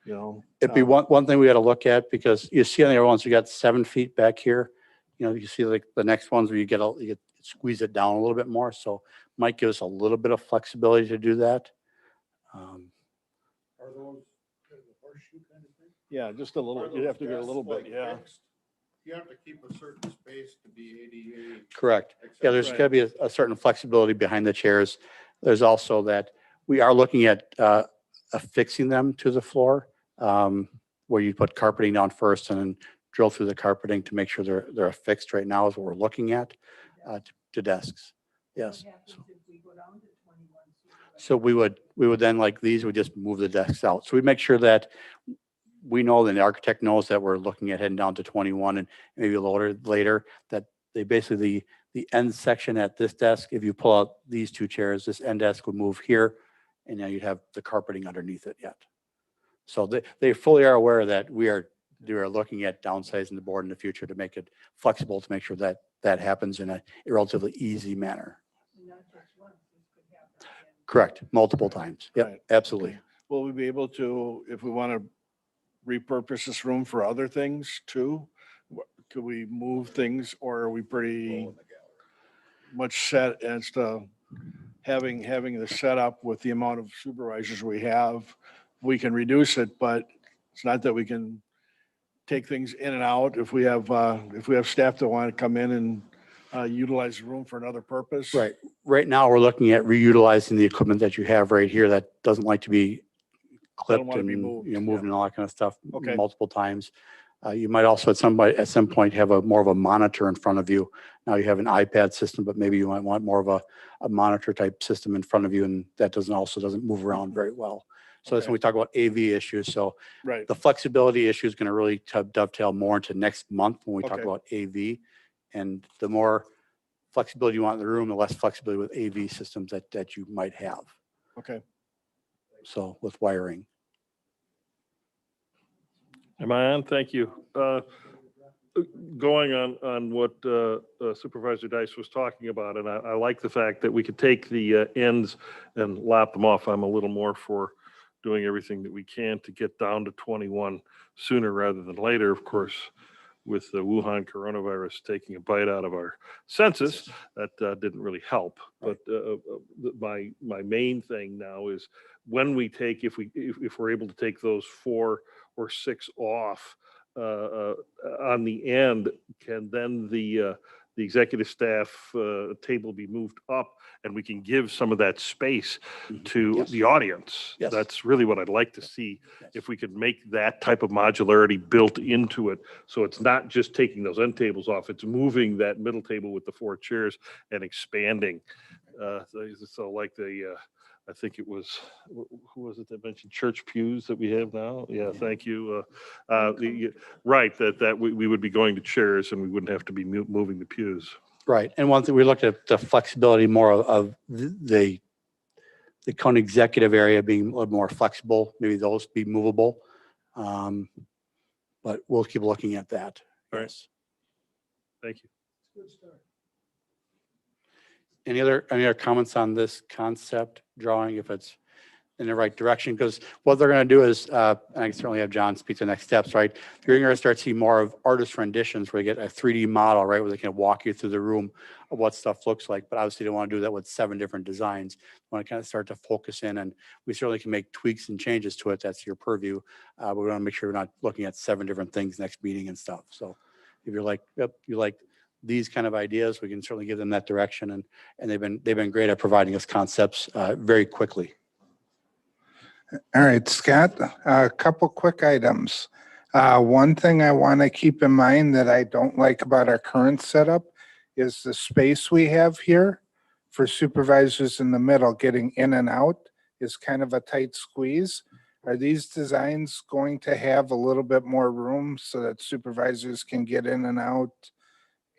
S2: You know?
S10: It'd be one thing we got to look at, because you see on the other ones, you got 7 feet back here. You know, you see like the next ones where you squeeze it down a little bit more. So might give us a little bit of flexibility to do that.
S3: Are those kind of a horseshoe kind of thing?
S2: Yeah, just a little, you'd have to get a little bit, yeah.
S3: You have to keep a certain space to be ADA.
S10: Correct. Yeah, there's
S2: Right.
S10: got to be a certain flexibility behind the chairs. There's also that we are looking at affixing them to the floor, where you put carpeting down first and then drill through the carpeting to make sure they're affixed. Right now is what we're looking at to desks. Yes. So we would then, like these, we just move the desks out. So we make sure that we know that the architect knows that we're looking at heading down to 21 and maybe later, that they basically the end section at this desk, if you pull out these 2 chairs, this end desk would move here, and now you'd have the carpeting underneath it yet. So they fully are aware that we are looking at downsizing the board in the future to make it flexible, to make sure that happens in a relatively easy manner. Correct, multiple times. Yep,
S2: Right.
S10: absolutely.
S2: Will we be able to, if we want to repurpose this room for other things too? Could we move things, or are we pretty much set as to having the setup with the amount of supervisors we have? We can reduce it, but it's not that we can take things in and out. If we have staff that want to come in and utilize the room for another purpose.
S10: Right. Right now, we're looking at reutilizing the equipment that you have right here that doesn't like to be clipped
S2: wanna
S10: and,
S2: be moved,
S10: moved
S2: yeah.
S10: and all that kind of stuff
S2: Okay.
S10: multiple times. You might also at some point have more of a monitor in front of you. Now you have an iPad system, but maybe you might want more of a monitor type system in front of you, and that doesn't move around very well. So that's
S2: Okay.
S10: when we talk about AV issues. So
S2: Right.
S10: the flexibility issue is going to really dovetail more into next month when we talk
S2: Okay.
S10: about AV. And the more flexibility you want in the room, the less flexibility with AV systems that you might have.
S2: Okay.
S10: So with wiring.
S11: Am I on? Thank you. Going on what Supervisor Dice was talking about, and I like the fact that we could take the ends and lop them off. I'm a little more for doing everything that we can to get down to 21 sooner rather than later. Of course, with the Wuhan coronavirus taking a bite out of our census, that didn't really help. But my main thing now is when we take, if we're able to take those 4 or 6 off on the end, can then the executive staff table be moved up, and we can give some of that space to
S10: Yes.
S11: the audience?
S10: Yes.
S11: That's really what I'd like to see.
S10: Yes.
S11: If we could make that type of modularity built into it, so it's not just taking those end tables off, it's moving that middle table with the 4 chairs and expanding. So like I think it was, who was it that mentioned church pews that we have now? Yeah, thank you. Right, that we would be going to chairs and we wouldn't have to be moving the pews.
S10: Right. And one thing, we looked at the flexibility more of the county executive area being a little more flexible, maybe those be movable. But we'll keep looking at that.
S11: All right.
S10: Yes.
S11: Thank you.
S10: Any other comments on this concept drawing, if it's in the right direction? Because what they're going to do is, and I can certainly have John speak to the next steps, right? You're going to start seeing more of artist renditions where you get a 3D model, right? Where they can walk you through the room of what stuff looks like. But obviously they want to do that with 7 different designs. Want to kind of start to focus in, and we certainly can make tweaks and changes to it. That's your purview. But we want to make sure we're not looking at 7 different things next meeting and stuff. So if you're like, yep, you like these kind of ideas, we can certainly give them that direction, and they've been great at providing us concepts very quickly.
S9: All right, Scott, a couple quick items. One thing I want to keep in mind that I don't like about our current setup is the space we have here for supervisors in the middle getting in and out is kind of a tight squeeze. Are these designs going to have a little bit more room so that supervisors can get in and out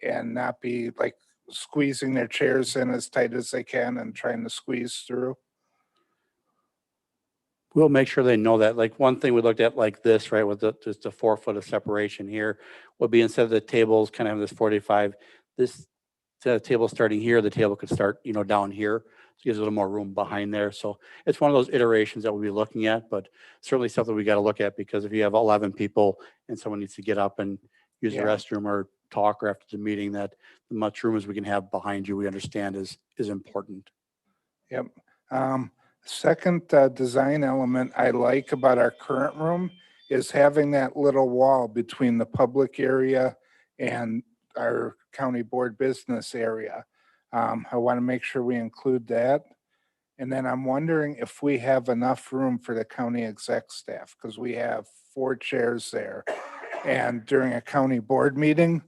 S9: and not be like squeezing their chairs in as tight as they can and trying to squeeze through?
S10: We'll make sure they know that. Like one thing we looked at like this, right, with just a 4 foot of separation here would be instead of the tables kind of have this 45, this instead of table starting here, the table could start, down here. So gives a little more room behind there. So it's one of those iterations that we'll be looking at, but certainly something we got to look at because if you have 11 people and someone needs to get up and use the
S9: Yeah.
S10: restroom or talk or after the meeting, that the much room as we can have behind you, we understand is important.
S9: Yep. Second design element I like about our current room is having that little wall between the public area and our county board business area. I want to make sure we include that. And then I'm wondering if we have enough room for the county exec staff, because we have 4 chairs there. And during a county board meeting,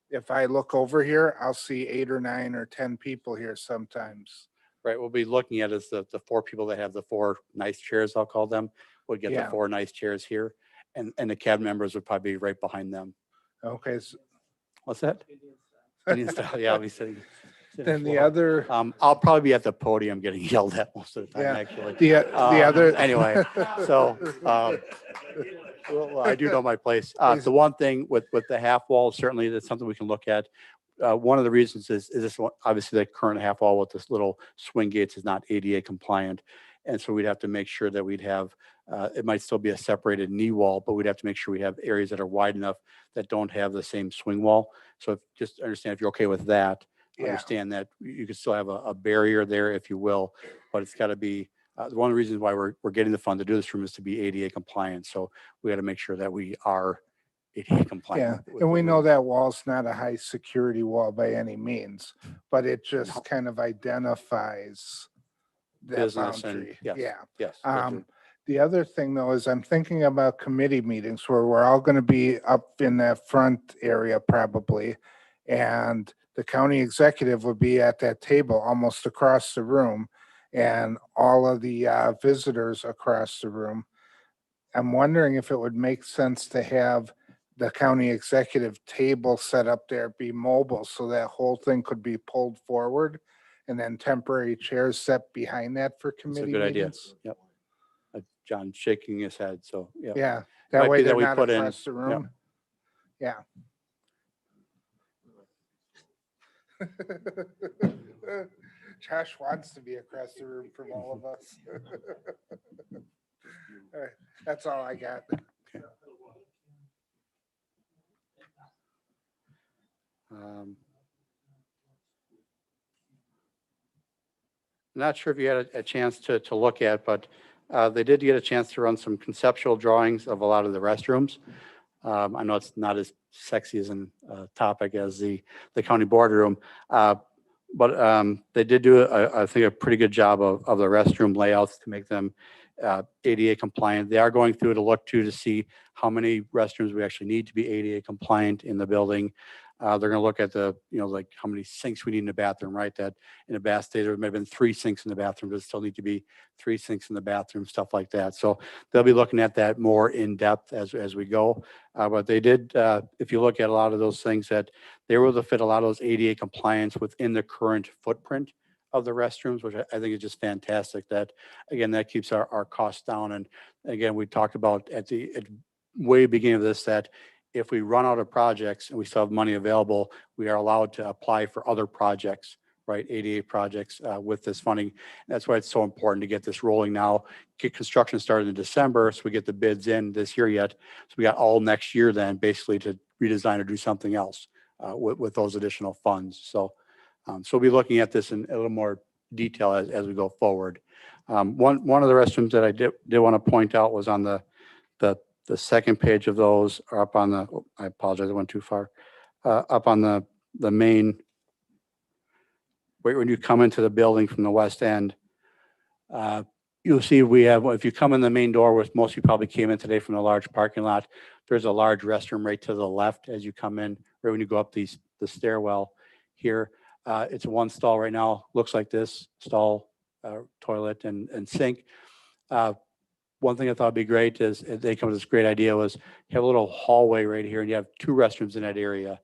S9: if I look over here, I'll see 8 or 9 or 10 people here sometimes.
S10: Right, we'll be looking at is the 4 people that have the 4 nice chairs, I'll call them, would get the
S9: Yeah.
S10: 4 nice chairs here. And the cabinet members would probably be right behind them.
S9: Okay,
S10: What's that? Indian style, yeah, I'll be sitting.
S9: then the
S10: floor.
S9: other,
S10: I'll probably be at the podium getting yelled at most of the time,
S9: Yeah.
S10: actually.
S9: the other.
S10: Anyway, so, well, I do know my place. The one thing with the half wall, certainly that's something we can look at. One of the reasons is this one, obviously the current half wall with this little swing gates is not ADA compliant. And so we'd have to make sure that we'd have, it might still be a separated knee wall, but we'd have to make sure we have areas that are wide enough that don't have the same swing wall. So just understand if you're okay with that,
S9: Yeah.
S10: understand that you could still have a barrier there, if you will, but it's got to be, one of the reasons why we're getting the fund to do this room is to be ADA compliant. So we got to make sure that we are ADA
S9: Yeah,
S10: compliant. with
S9: and
S10: the
S9: we know
S10: room.
S9: that wall's not a high security wall by any means, but it just kind of identifies that
S10: Business and,
S9: boundary.
S10: yes,
S9: Yeah.
S10: yes. definitely.
S9: The other thing though is I'm thinking about committee meetings where we're all going to be up in that front area probably. And the county executive would be at that table almost across the room and all of the visitors across the room. I'm wondering if it would make sense to have the county executive table set up there be mobile so that whole thing could be pulled forward and then temporary chairs set behind that for
S10: That's a
S9: committee
S10: good idea.
S9: meetings.
S10: Yep. John shaking his head. So, yeah.
S9: Yeah,
S10: Might
S9: that way
S10: be that
S9: they're
S10: we
S9: not
S10: put in-
S9: across the room. Yeah. Josh wants to be across the room from all of us. All right, that's all I got.
S10: Not sure if you had a chance to look at, but they did get a chance to run some conceptual drawings of a lot of the restrooms. I know it's not as sexy as a topic as the county boardroom, but they did do, I think, a pretty good job of the restroom layouts to make them ADA compliant. They are going through to look to see how many restrooms we actually need to be ADA compliant in the building. They're going to look at the, like how many sinks we need in the bathroom, right? That in a bath state, there may have been 3 sinks in the bathroom. Does it still need to be 3 sinks in the bathroom, stuff like that. So they'll be looking at that more in depth as we go. But they did, if you look at a lot of those things, that they were able to fit a lot of those ADA compliance within the current footprint of the restrooms, which I think is just fantastic. That, again, that keeps our costs down. And again, we talked about at way beginning of this, that if we run out of projects and we still have money available, we are allowed to apply for other projects, right? ADA projects with this funding. That's why it's so important to get this rolling now, get construction started in December, so we get the bids in this year yet. So we got all next year then basically to redesign or do something else with those additional funds. So we'll be looking at this in a little more detail as we go forward. One of the restrooms that I did want to point out was on the second page of those, are up on the, I apologize, I went too far, up on the main, right when you come into the building from the west end, you'll see we have, if you come in the main door, which most of you probably came in today from the large parking lot, there's a large restroom right to the left as you come in, right when you go up the stairwell here. It's a 1 stall right now, looks like this, stall, toilet and sink. one thing I thought would be great is they come with this great idea was have a little hallway right here and you have 2 restrooms in that area.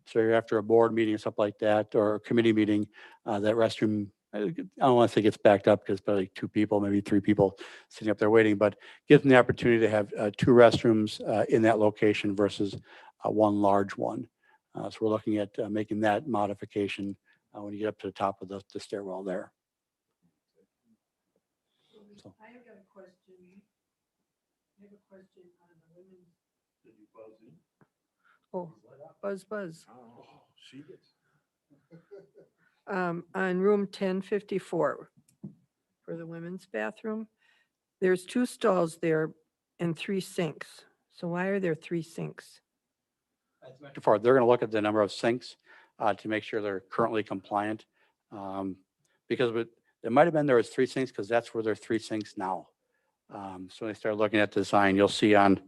S10: So after a board meeting or something like that, or a committee meeting, that restroom, I don't want to say gets backed up because probably 2 people, maybe 3 people sitting up there waiting, but gives them the opportunity to have 2 restrooms in that location versus one large one. So we're looking at making that modification when you get up to the top of the stairwell there. So.
S7: I have got a question. I have a question on the women's. Oh, buzz. On room 1054 for the women's bathroom, there's 2 stalls there and 3 sinks. So why are there 3 sinks?
S10: They're going to look at the number of sinks to make sure they're currently compliant. Because it might have been there was 3 sinks because that's where there are 3 sinks now. So when they start looking at the design, you'll see on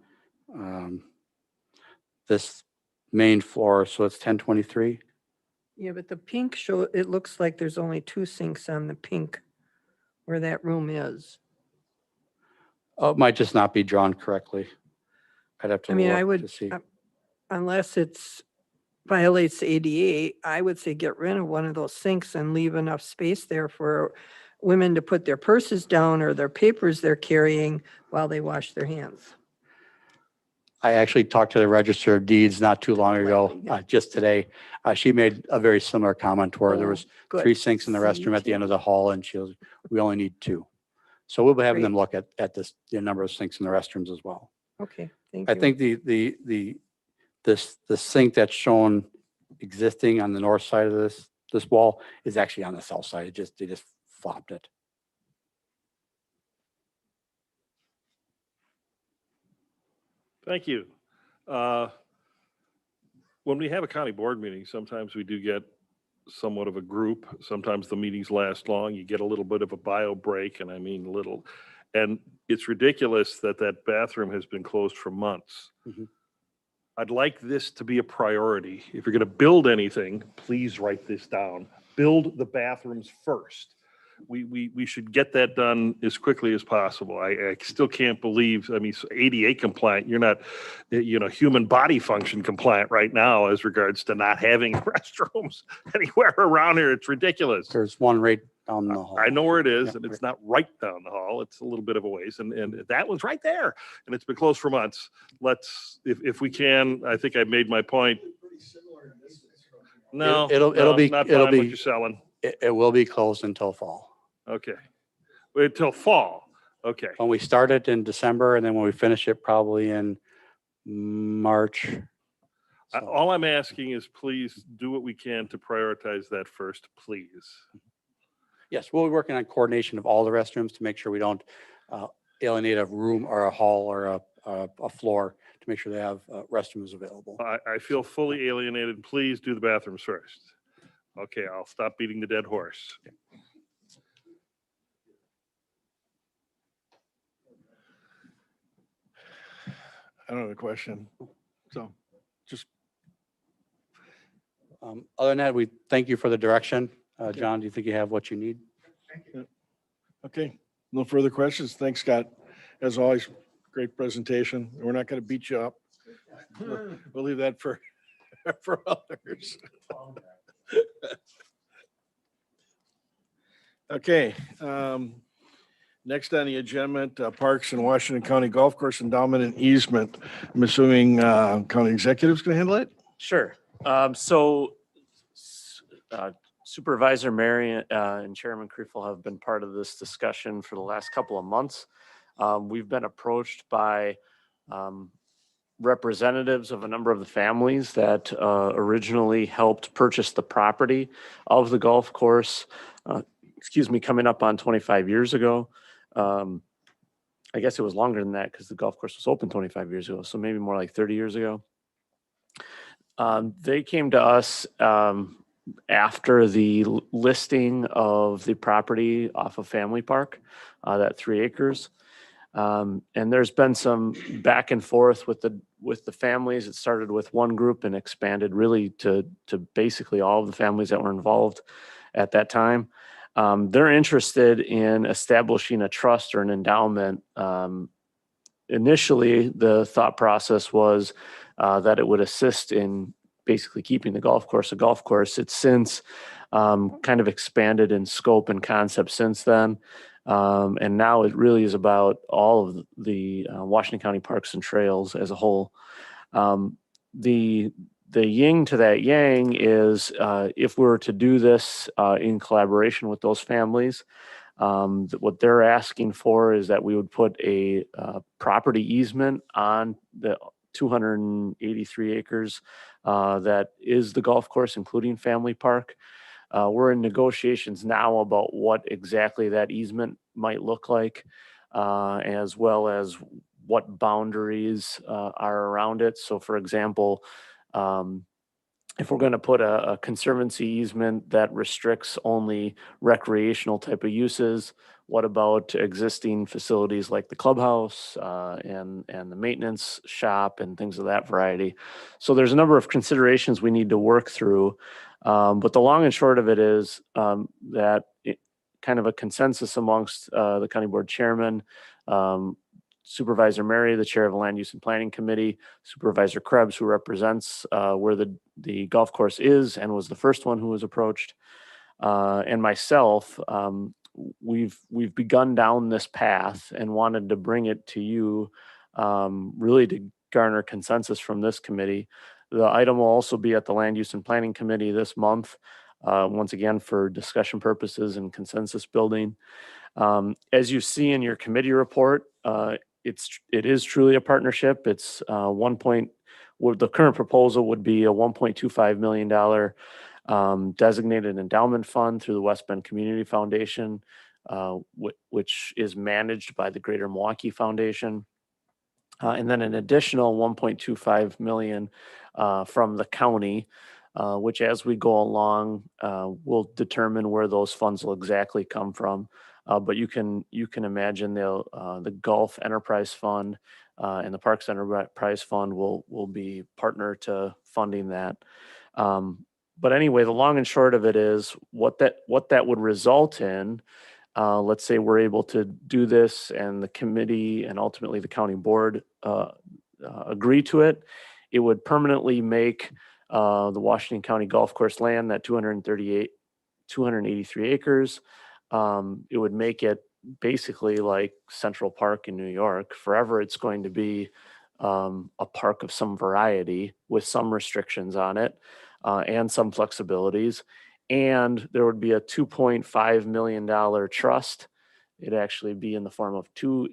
S10: this main floor, so it's 1023.
S7: Yeah, but the pink show, it looks like there's only 2 sinks on the pink where that room is.
S10: Oh, it might just not be drawn correctly. I'd have to
S7: I mean, I
S10: look
S7: would,
S10: to see.
S7: unless it's violates ADA, I would say get rid of one of those sinks and leave enough space there for women to put their purses down or their papers they're carrying while they wash their hands.
S10: I actually talked to the Register of Deeds not too long ago, just today. She made a very similar comment where there was
S7: Good.
S10: 3 sinks in the
S7: See,
S10: restroom at the end of the hall and we only need 2. So we'll be having them look at this, the number of sinks in the restrooms as well.
S7: Okay, thank you.
S10: I think the sink that's shown existing on the north side of this wall is actually on the south side. They just flopped it.
S11: Thank you. When we have a county board meeting, sometimes we do get somewhat of a group. Sometimes the meetings last long. You get a little bit of a bio break, and I mean little. And it's ridiculous that that bathroom has been closed for months.
S10: Mhm.
S11: I'd like this to be a priority. If you're going to build anything, please write this down. Build the bathrooms first. We should get that done as quickly as possible. I still can't believe, I mean, ADA compliant, you're not, human body function compliant right now as regards to not having restrooms anywhere around here. It's ridiculous.
S10: There's one right down the hall.
S11: I know where it is,
S10: Yep,
S11: and it's not right down the hall. It's a little bit of a ways, and that one's right there, and it's been closed for months. Let's, if we can, I think I made my point. No,
S10: It'll
S11: no,
S10: be-
S11: not
S10: it'll
S11: buying what
S10: be-
S11: you're selling.
S10: It will be closed until fall.
S11: Okay. Wait till fall. Okay.
S10: When we start it in December and then when we finish it probably in March. So,
S11: All I'm asking is please do what we can to prioritize that first, please.
S10: yes, we'll be working on coordination of all the restrooms to make sure we don't alienate a room or a hall or a floor to make sure they have restrooms available.
S11: I feel fully alienated. Please do the bathrooms first. Okay, I'll stop beating the dead horse.
S2: I don't have a question. So just,
S10: Other than that, we thank you for the direction. John, do you think you have what you need?
S2: okay. No further questions. Thanks, Scott. As always, great presentation. We're not going to beat you up. We'll leave that for others. Okay. Next on the agenda, Parks and Washington County Golf Course Endowment and Easement. I'm assuming County Executive's going to handle it?
S8: Sure. Supervisor Marion and Chairman Kriefel have been part of this discussion for the last couple of months. We've been approached by representatives of a number of the families that originally helped purchase the property of the golf course, coming up on 25 years ago. I guess it was longer than that because the golf course was open 25 years ago, so maybe more like 30 years ago. They came to us after the listing of the property off of Family Park, that 3 acres. And there's been some back and forth with the families. It started with one group and expanded really to basically all of the families that were involved at that time. They're interested in establishing a trust or an endowment initially, the thought process was that it would assist in basically keeping the golf course a golf course. It's since kind of expanded in scope and concept since then. And now it really is about all of the Washington County Parks and Trails as a whole. The yin to that yang is if we were to do this in collaboration with those families, what they're asking for is that we would put a property easement on the 283 acres that is the golf course, including Family Park. We're in negotiations now about what exactly that easement might look like, as well as what boundaries are around it. So for example, if we're going to put a conservancy easement that restricts only recreational type of uses, what about existing facilities like the clubhouse and the maintenance shop and things of that variety? So there's a number of considerations we need to work through. But the long and short of it is that kind of a consensus amongst the county board chairman, Supervisor Mary, the chair of the Land Use and Planning Committee, Supervisor Krebs, who represents where the golf course is and was the first one who was approached, and myself, we've begun down this path and wanted to bring it to you really to garner consensus from this committee. The item will also be at the Land Use and Planning Committee this month, once again for discussion purposes and consensus building. As you see in your committee report, it is truly a partnership. It's the current proposal would be a $1.25 million designated endowment fund through the West Bend Community Foundation, which is managed by the Greater Milwaukee Foundation. And then an additional $1.25 million from the county, which as we go along, we'll determine where those funds will exactly come from. But you can imagine the Golf Enterprise Fund and the Parks Enterprise Fund will be partner to funding that. But anyway, the long and short of it is what that would result in. Let's say we're able to do this and the committee and ultimately the county board agree to it. It would permanently make the Washington County golf course land, that 283 acres. It would make it basically like Central Park in New York. Forever, it's going to be a park of some variety with some restrictions on it and some flexibilities. And there would be a $2.5 million trust. It'd actually be in the form of two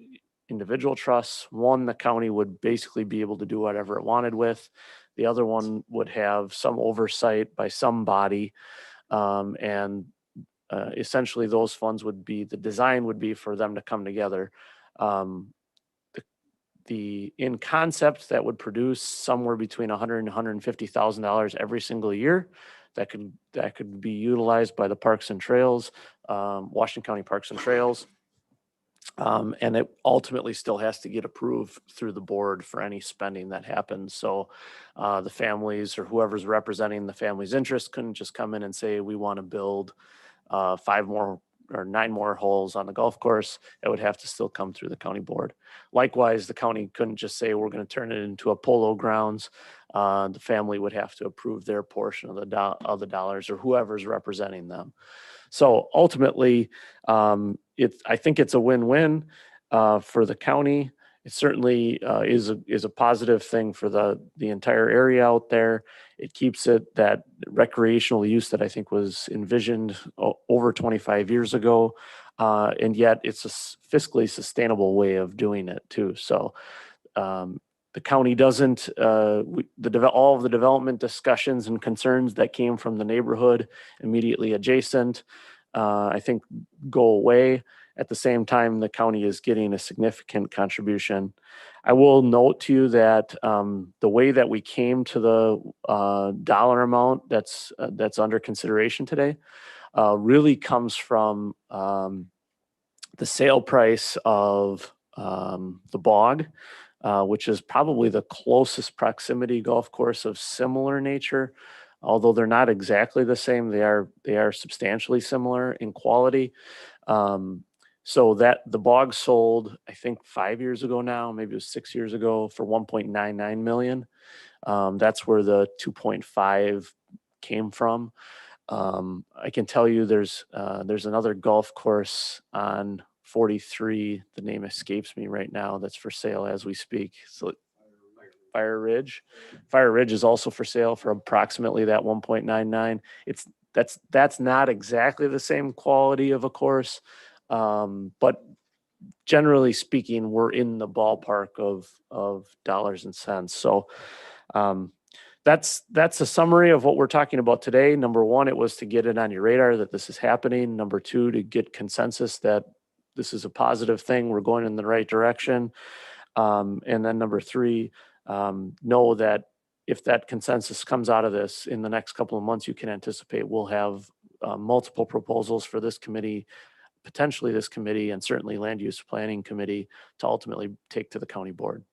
S8: individual trusts. One, the county would basically be able to do whatever it wanted with. The other one would have some oversight by some body. Essentially those funds the design would be for them to come together. In concept, that would produce somewhere between $100,000 and $150,000 every single year. That could be utilized by the Parks and Trails, Washington County Parks and Trails. And it ultimately still has to get approved through the board for any spending that happens. So the families or whoever's representing the family's interest couldn't just come in and say, we want to build 5 more or 9 more holes on the golf course. It would have to still come through the county board. Likewise, the county couldn't just say, we're going to turn it into a polo grounds. The family would have to approve their portion of the dollars or whoever's representing them. So ultimately, I think it's a win-win for the county. It certainly is a positive thing for the entire area out there. It keeps it that recreational use that I think was envisioned over 25 years ago, and yet it's a fiscally sustainable way of doing it too. So the county doesn't, all of the development discussions and concerns that came from the neighborhood immediately adjacent, I think go away. At the same time, the county is getting a significant contribution. I will note to you that the way that we came to the dollar amount that's under consideration today really comes from the sale price of the Bog, which is probably the closest proximity golf course of similar nature. Although they're not exactly the same, they are substantially similar in quality. So that the bog sold, I think 5 years ago now, maybe it was 6 years ago for 1.99 million. That's where the 2.5 came from. I can tell you there's another golf course on 43. The name escapes me right now. That's for sale as we speak. So Fire Ridge. Fire Ridge is also for sale for approximately that 1.99. That's not exactly the same quality of a course, but generally speaking, we're in the ballpark of dollars and cents. So that's a summary of what we're talking about today. Number one, it was to get it on your radar that this is happening. Number two, to get consensus that this is a positive thing. We're going in the right direction. And then number three, know that if that consensus comes out of this in the next couple of months, you can anticipate we'll have multiple proposals for this committee, potentially this committee, and certainly land use planning committee to ultimately take to the county board.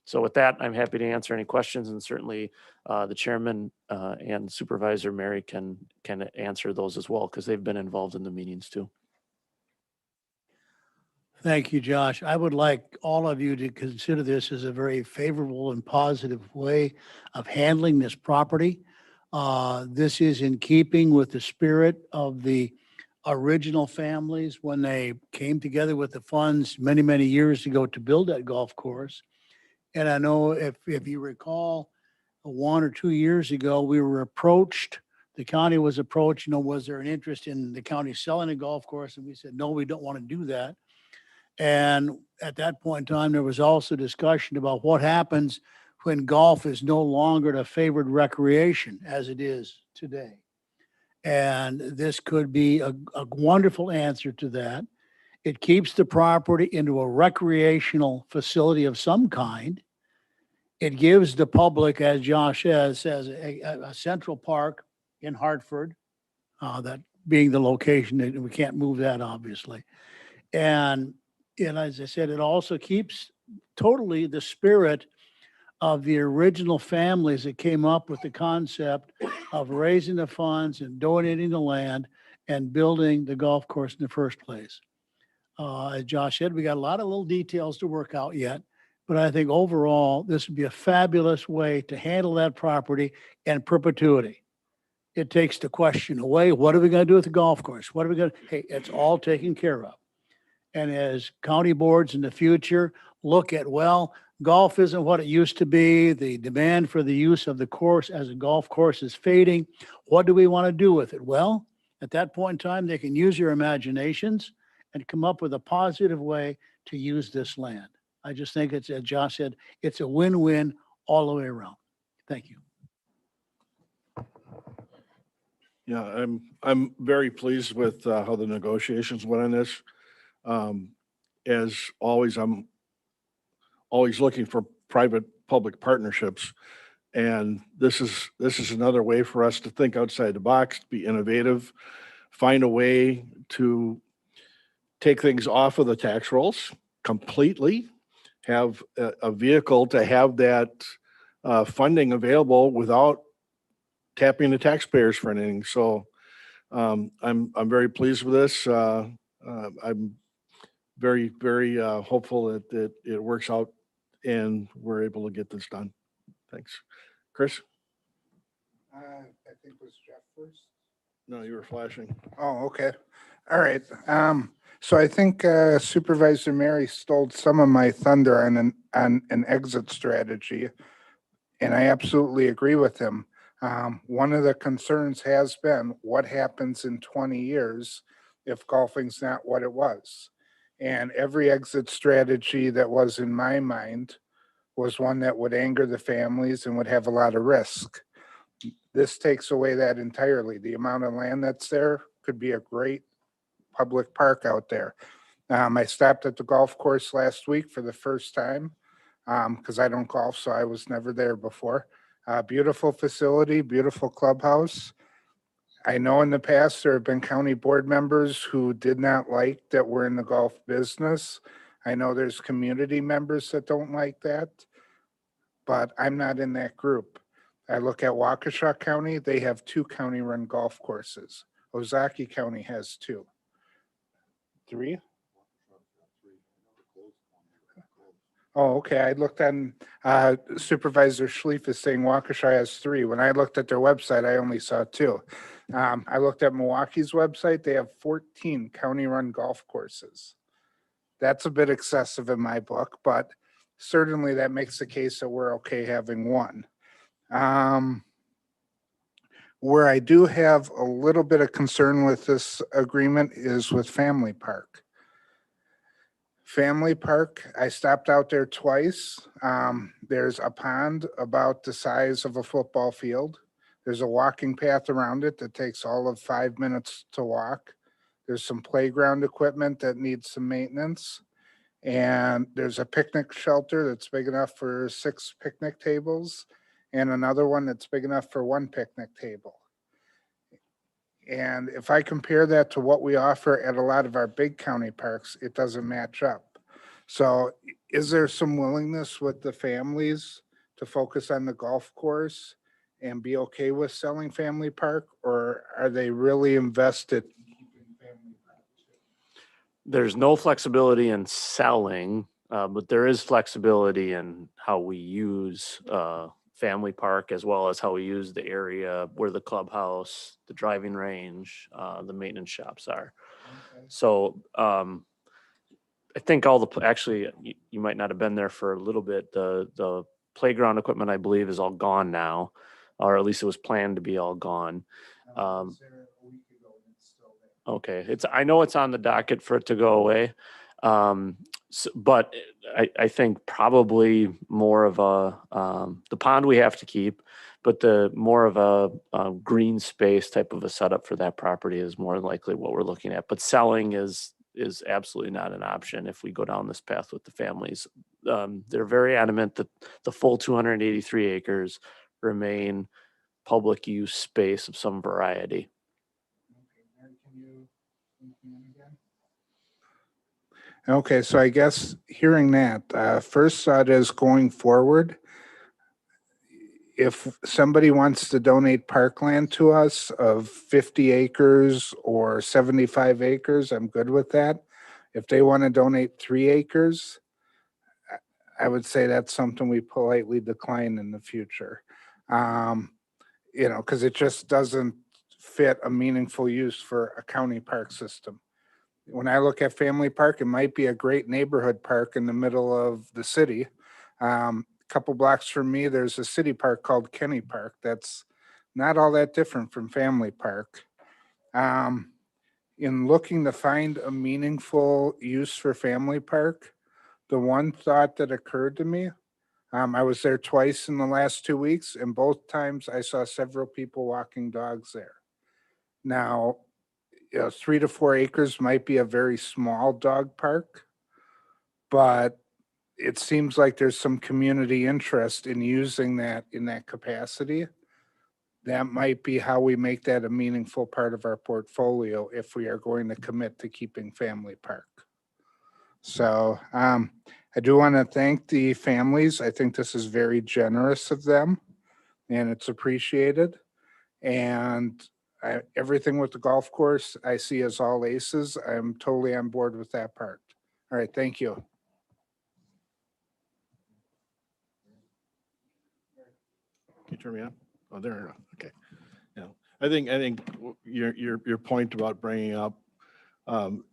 S8: So with that, I'm happy to answer any questions, and certainly the chairman and Supervisor Mary can answer those as well, because they've been involved in the meetings too.
S12: Thank you, Josh. I would like all of you to consider this as a very favorable and positive way of handling this property. This is in keeping with the spirit of the original families when they came together with the funds many, many years ago to build that golf course. And I know if you recall, 1 or 2 years ago, we were approached, the county was approached, was there an interest in the county selling a golf course? And we said, no, we don't want to do that. And at that point in time, there was also discussion about what happens when golf is no longer a favored recreation as it is today. And this could be a wonderful answer to that. It keeps the property into a recreational facility of some kind. It gives the public, as Josh says a central park in Hartford, that being the location, that we can't move that obviously. And as I said, it also keeps totally the spirit of the original families that came up with the concept of raising the funds and donating the land and building the golf course in the first place. As Josh said, we got a lot of little details to work out yet, but I think overall, this would be a fabulous way to handle that property in perpetuity. It takes the question away, what are we going to do with the golf course? What are we going to, hey, it's all taken care of. And as county boards in the future look at, well, golf isn't what it used to be. The demand for the use of the course as a golf course is fading. What do we want to do with it? Well, at that point in time, they can use their imaginations and come up with a positive way to use this land. I just think it's, as Josh said, it's a win-win all the way around. Thank you.
S2: Yeah, I'm very pleased with how the negotiations went on this. As always, I'm always looking for private-public partnerships. And this is another way for us to think outside the box, be innovative, find a way to take things off of the tax rolls completely, have a vehicle to have that funding available without tapping the taxpayers for anything. So I'm very pleased with this. I'm very, very hopeful that it works out and we're able to get this done. Thanks. Chris?
S9: I think it was Jeff first.
S2: No, you were flashing.
S9: Oh, okay. All right. So I think Supervisor Mary stole some of my thunder on an exit strategy, and I absolutely agree with him. One of the concerns has been what happens in 20 years if golfing's not what it was. And every exit strategy that was in my mind was one that would anger the families and would have a lot of risk. This takes away that entirely. The amount of land that's there could be a great public park out there. I stopped at the golf course last week for the first time because I don't golf, so I was never there before. Beautiful facility, beautiful clubhouse. I know in the past there have been county board members who did not like that we're in the golf business. I know there's community members that don't like that, but I'm not in that group. I look at Waukesha County, they have 2 county-run golf courses. Ozaki County has 2. 3? Oh, okay. I looked on, Supervisor Schlief is saying Waukesha has 3. When I looked at their website, I only saw 2. I looked at Milwaukee's website. They have 14 county-run golf courses. That's a bit excessive in my book, but certainly that makes the case that we're okay having 1. Where I do have a little bit of concern with this agreement is with Family Park. Family Park, I stopped out there twice. There's a pond about the size of a football field. There's a walking path around it that takes all of 5 minutes to walk. There's some playground equipment that needs some maintenance. And there's a picnic shelter that's big enough for 6 picnic tables and another one that's big enough for 1 picnic table. And if I compare that to what we offer at a lot of our big county parks, it doesn't match up. So is there some willingness with the families to focus on the golf course and be okay with selling Family Park? Or are they really invested in keeping Family Park?
S8: There's no flexibility in selling, but there is flexibility in how we use Family Park, as well as how we use the area where the clubhouse, the driving range, the maintenance shops are.
S9: Okay.
S8: So I think all the, actually, you might not have been there for a little bit. The playground equipment, I believe, is all gone now, or at least it was planned to be all gone.
S9: I was there a week ago and it's still there.
S8: Okay, I know it's on the docket for it to go away. But I think probably more of the pond we have to keep, but the more of a green space type of a setup for that property is more likely what we're looking at. But selling is absolutely not an option if we go down this path with the families. They're very adamant that the full 283 acres remain public use space of some variety.
S9: Okay, Mary, can you link me in again? Okay, so I guess hearing that, first thought is going forward, if somebody wants to donate parkland to us of 50 acres or 75 acres, I'm good with that. If they want to donate 3 acres, I would say that's something we politely decline in the future. Because it just doesn't fit a meaningful use for a county park system. When I look at Family Park, it might be a great neighborhood park in the middle of the city. Couple blocks from me, there's a city park called Kenny Park. That's not all that different from Family Park. In looking to find a meaningful use for Family Park, the one thought that occurred to me, I was there twice in the last 2 weeks, and both times I saw several people walking dogs there. Now, 3 to 4 acres might be a very small dog park, but it seems like there's some community interest in using that in that capacity. That might be how we make that a meaningful part of our portfolio if we are going to commit to keeping Family Park. So I do want to thank the families. I think this is very generous of them and it's appreciated. And everything with the golf course I see as all aces. I'm totally on board with that part. All right, thank you.
S2: Can you turn me on? Oh, there we go. Okay. Yeah, I think your point about bringing up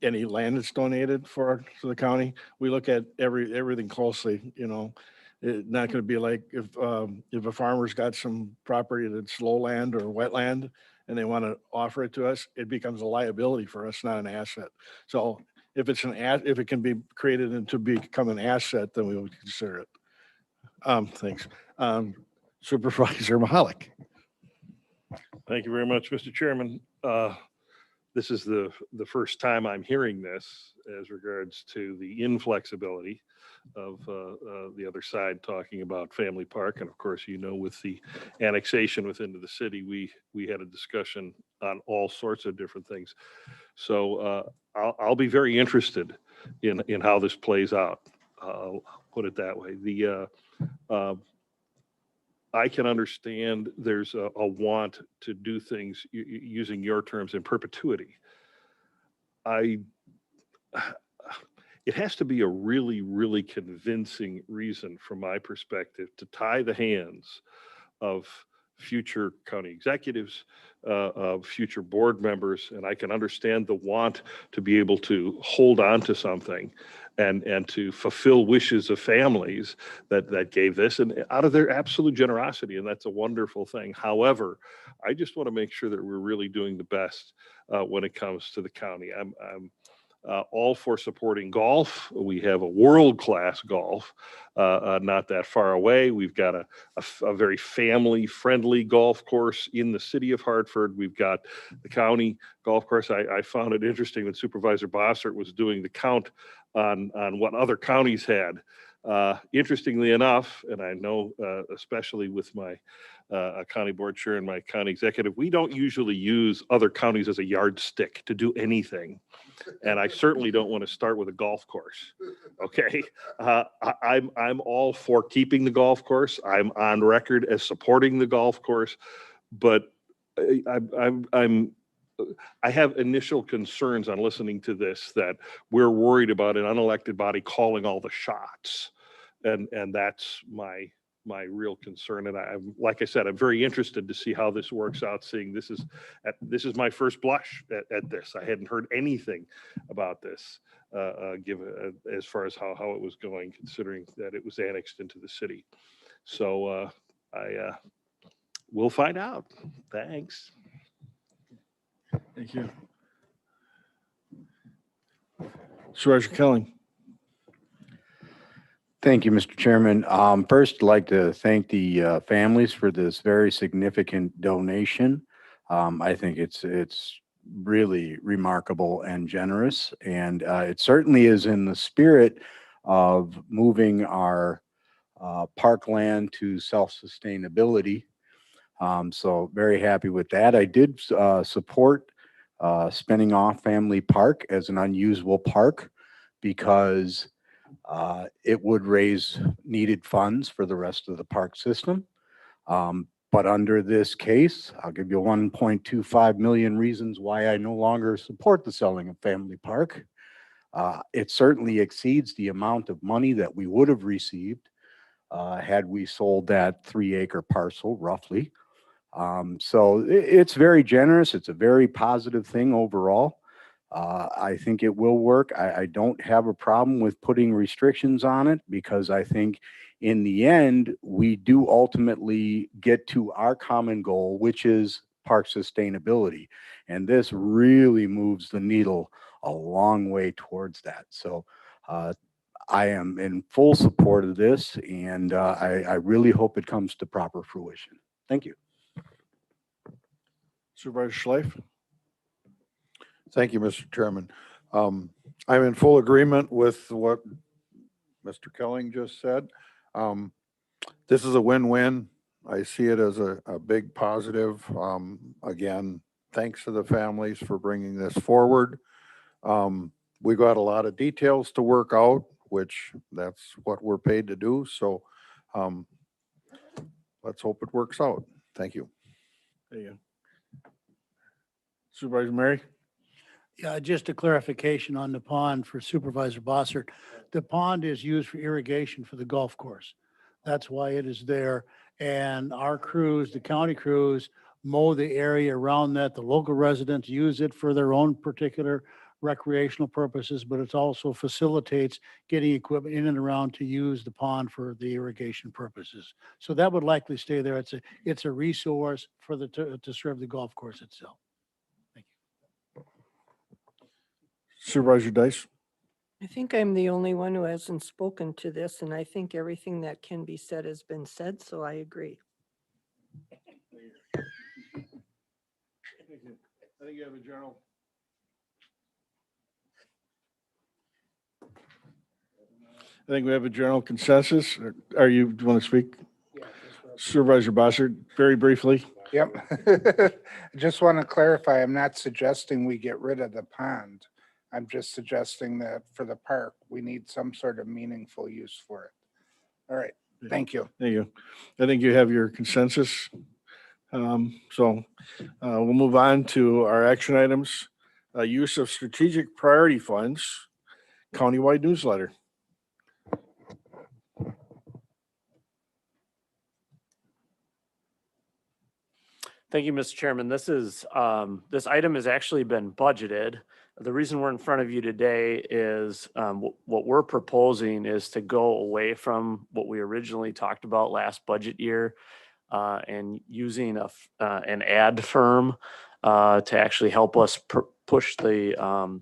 S2: any land that's donated to the county, we look at everything closely, It's not going to be like if a farmer's got some property that's lowland or wetland and they want to offer it to us, it becomes a liability for us, not an asset. So if if it can be created and to become an asset, then we would consider it. Thanks. Supervisor Mahalik.
S11: Thank you very much, Mr. Chairman. This is the first time I'm hearing this as regards to the inflexibility of the other side talking about Family Park. And of course, with the annexation within the city, we had a discussion on all sorts of different things. So I'll be very interested in how this plays out. I'll put it that way. I can understand there's a want to do things using your terms in perpetuity. it has to be a really, really convincing reason from my perspective to tie the hands of future county executives, of future board members, and I can understand the want to be able to hold on to something and to fulfill wishes of families that gave this and out of their absolute generosity, and that's a wonderful thing. However, I just want to make sure that we're really doing the best when it comes to the county. I'm all for supporting golf. We have a world-class golf not that far away. We've got a very family-friendly golf course in the city of Hartford. We've got the county golf course. I found it interesting when Supervisor Bossert was doing the count on what other counties had. Interestingly enough, and I know especially with my county board chair and my county executive, we don't usually use other counties as a yardstick to do anything. And I certainly don't want to start with a golf course. Okay, I'm all for keeping the golf course. I'm on record as supporting the golf course, but I have initial concerns on listening to this that we're worried about an unelected body calling all the shots, and that's my real concern. And I'm, like I said, I'm very interested to see how this works out. Seeing this is my first blush at this. I hadn't heard anything about this, given as far as how it was going, considering that it was annexed into the city. So we'll find out. Thanks.
S2: Thank you. Supervisor Kelling.
S13: Thank you, Mr. Chairman. First, I'd like to thank the families for this very significant donation. I think it's really remarkable and generous, and it certainly is in the spirit of moving our parkland to self-sustainability. So very happy with that. I did support spinning off Family Park as an unusable park because it would raise needed funds for the rest of the park system. But under this case, I'll give you 1.25 million reasons why I no longer support the selling of Family Park. It certainly exceeds the amount of money that we would have received had we sold that 3-acre parcel roughly. So it's very generous. It's a very positive thing overall. I think it will work. I don't have a problem with putting restrictions on it because I think in the end, we do ultimately get to our common goal, which is park sustainability. And this really moves the needle a long way towards that. So I am in full support of this, and I really hope it comes to proper fruition. Thank you.
S2: Supervisor Schleif.
S3: Thank you, Mr. Chairman. I'm in full agreement with what Mr. Kelling just said. This is a win-win. I see it as a big positive. Again, thanks to the families for bringing this forward. We got a lot of details to work out, which that's what we're paid to do. So let's hope it works out. Thank you.
S2: There you go. Supervisor Mary.
S12: Yeah, just a clarification on the pond for Supervisor Bossert. The pond is used for irrigation for the golf course. That's why it is there. And our crews, the county crews, mow the area around that. The local residents use it for their own particular recreational purposes, but it also facilitates getting equipment in and around to use the pond for the irrigation purposes. So that would likely stay there. It's a resource for to serve the golf course itself.
S2: Supervisor Dice.
S7: I think I'm the only one who hasn't spoken to this, and I think everything that can be said has been said, so I agree.
S2: I think you have a general. I think we have a general consensus. Do you want to speak? Yeah, Supervisor Bossert, very briefly.
S9: Yep. Just want to clarify, I'm not suggesting we get rid of the pond. I'm just suggesting that for the park, we need some sort of meaningful use for it. All right. Thank you.
S2: Thank you. I think you have your consensus. So we'll move on to our action items. Use of strategic priority funds, countywide newsletter.
S8: Thank you, Mr. Chairman. This item has actually been budgeted. The reason we're in front of you today is what we're proposing is to go away from what we originally talked about last budget year and using an ad firm to actually help us push the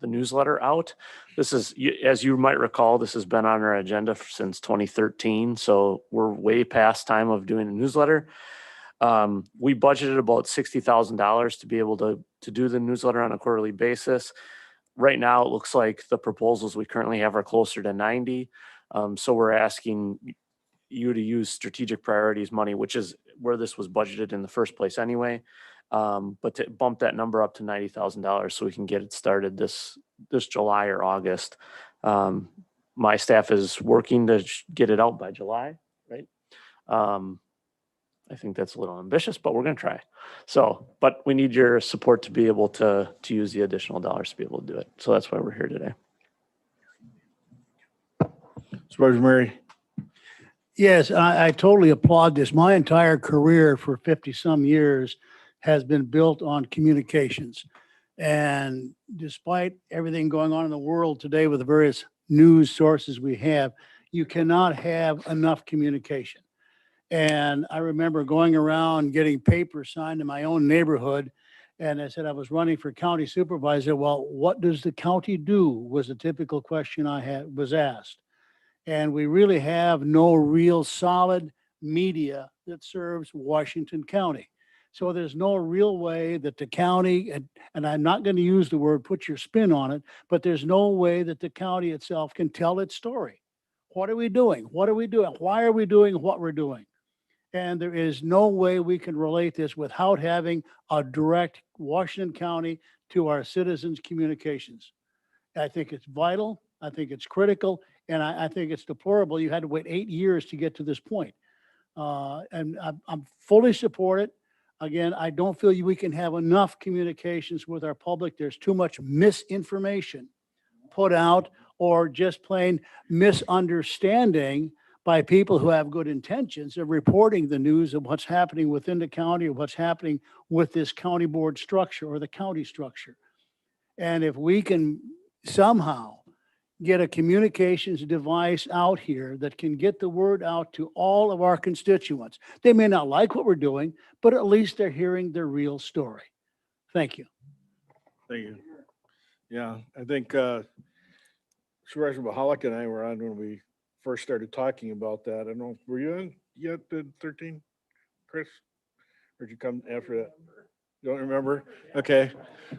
S8: newsletter out. This is, as you might recall, this has been on our agenda since 2013. So we're way past time of doing a newsletter. We budgeted about $60,000 to be able to do the newsletter on a quarterly basis. Right now, it looks like the proposals we currently have are closer to 90. So we're asking you to use strategic priorities money, which is where this was budgeted in the first place anyway. But to bump that number up to $90,000 so we can get it started this July or August. My staff is working to get it out by July, right? I think that's a little ambitious, but we're going to try. So, but we need your support to be able to use the additional dollars to be able to do it. So that's why we're here today.
S2: Supervisor Murray.
S12: Yes, I totally applaud this. My entire career for 50-some years has been built on communications. And despite everything going on in the world today with the various news sources we have, you cannot have enough communication. And I remember going around getting papers signed in my own neighborhood. And I said I was running for county supervisor. Well, what does the county do? Was a typical question I was asked. And we really have no real solid media that serves Washington County. So there's no real way that the county, and I'm not going to use the word put your spin on it, but there's no way that the county itself can tell its story. What are we doing? What are we doing? Why are we doing what we're doing? And there is no way we can relate this without having a direct Washington County to our citizens' communications. I think it's vital. I think it's critical. And I think it's deplorable. You had to wait 8 years to get to this point. And I'm fully support it. Again, I don't feel we can have enough communications with our public. There's too much misinformation put out or just plain misunderstanding by people who have good intentions of reporting the news of what's happening within the county or what's happening with this county board structure or the county structure. And if we can somehow get a communications device out here that can get the word out to all of our constituents, they may not like what we're doing, but at least they're hearing the real story. Thank you.
S2: Thank you. Yeah, I think Supervisor Mahalik and I were on when we first started talking about that. I don't know, were you on yet in 13, Chris? Or did you come after that? You don't remember? Okay.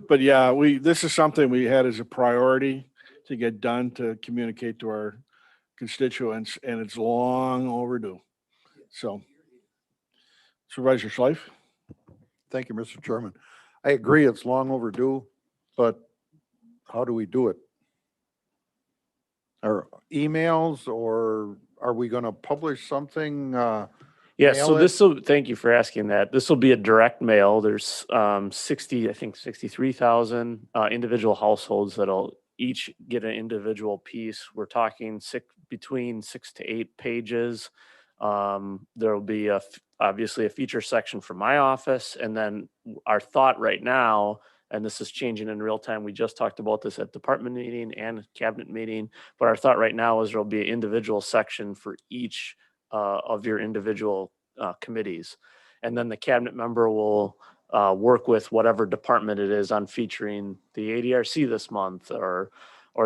S2: But yeah, this is something we had as a priority to get done to communicate to our constituents, and it's long overdue. So Supervisor Schleif.
S3: Thank you, Mr. Chairman. I agree it's long overdue, but how do we do it? Or emails, or are we going to publish something?
S8: Yeah, so
S3: mail it?
S8: thank you for asking that. This will be a direct mail. There's 63,000 individual households that'll each get an individual piece. We're talking between 6 to 8 pages. There'll be obviously a feature section for my office. And then our thought right now, and this is changing in real time. We just talked about this at department meeting and cabinet meeting, but our thought right now is there'll be an individual section for each of your individual committees. And then the cabinet member will work with whatever department it is on featuring the ADRC this month or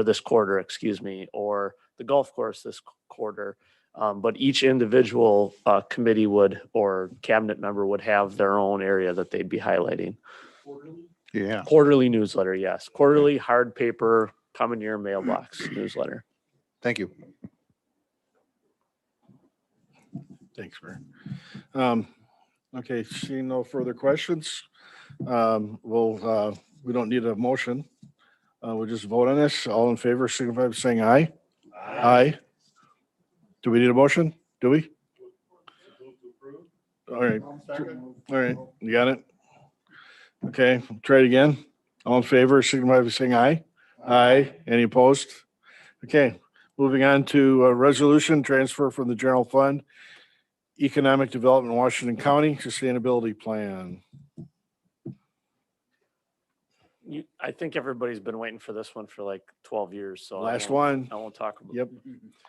S8: this quarter, excuse me, or the golf course this quarter. But each individual committee or cabinet member would have their own area that they'd be highlighting.
S3: Yeah.
S8: Quarterly newsletter, yes. Quarterly hard paper, come in your mailbox newsletter.
S3: Thank you.
S2: Thanks, Mayor. Okay, seeing no further questions, we don't need a motion. We'll just vote on this. All in favor, signify by saying aye. Aye. Do we need a motion? Do we? All right. All right, you got it? Okay, try it again. All in favor, signify by saying aye. Aye. Any opposed? Okay, moving on to a resolution transfer from the general fund, Economic Development Washington County Sustainability Plan.
S8: I think everybody's been waiting for this one for like 12 years, so.
S2: Last one.
S8: I won't talk about.
S2: Yep.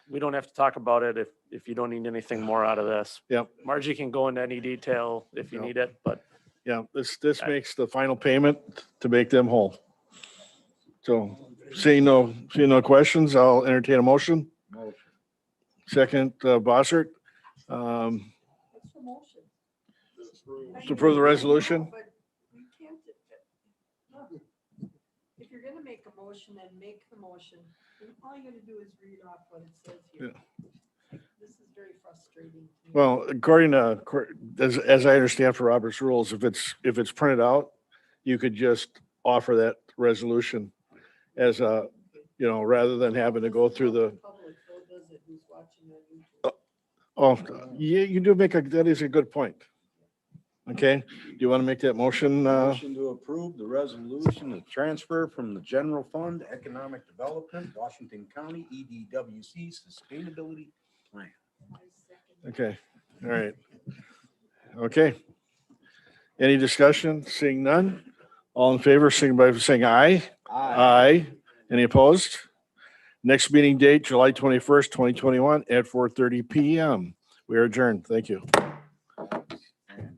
S8: We don't have to talk about it if you don't need anything more out of this.
S2: Yep.
S8: Margie can go into any detail if you
S2: Yep.
S8: need it, but
S2: Yeah, this makes the final payment to make them whole. So seeing no questions, I'll entertain a motion. Second, Bossert.
S7: What's the motion?
S2: To approve the resolution?
S7: But we can't, if you're gonna make a motion, then make the motion. And all you gotta do is read off what it says here. This is very frustrating. to me.
S2: Well, according to, as I understand for Robert's rules, if it's printed out, you could just offer that resolution as a, rather than having to go through the,
S7: Public, though, does it, who's watching on YouTube.
S2: oh, yeah, you do that is a good point. Okay, do you want to make that motion?
S13: Motion to approve the resolution to transfer from the general fund, economic development, Washington County, EDWC sustainability plan.
S2: Okay, all right. Okay. Any discussion? Seeing none? All in favor, signify by saying aye. Aye. Any opposed? Next meeting date, July 21st, 2021 at 4:30 PM. We are adjourned. Thank you.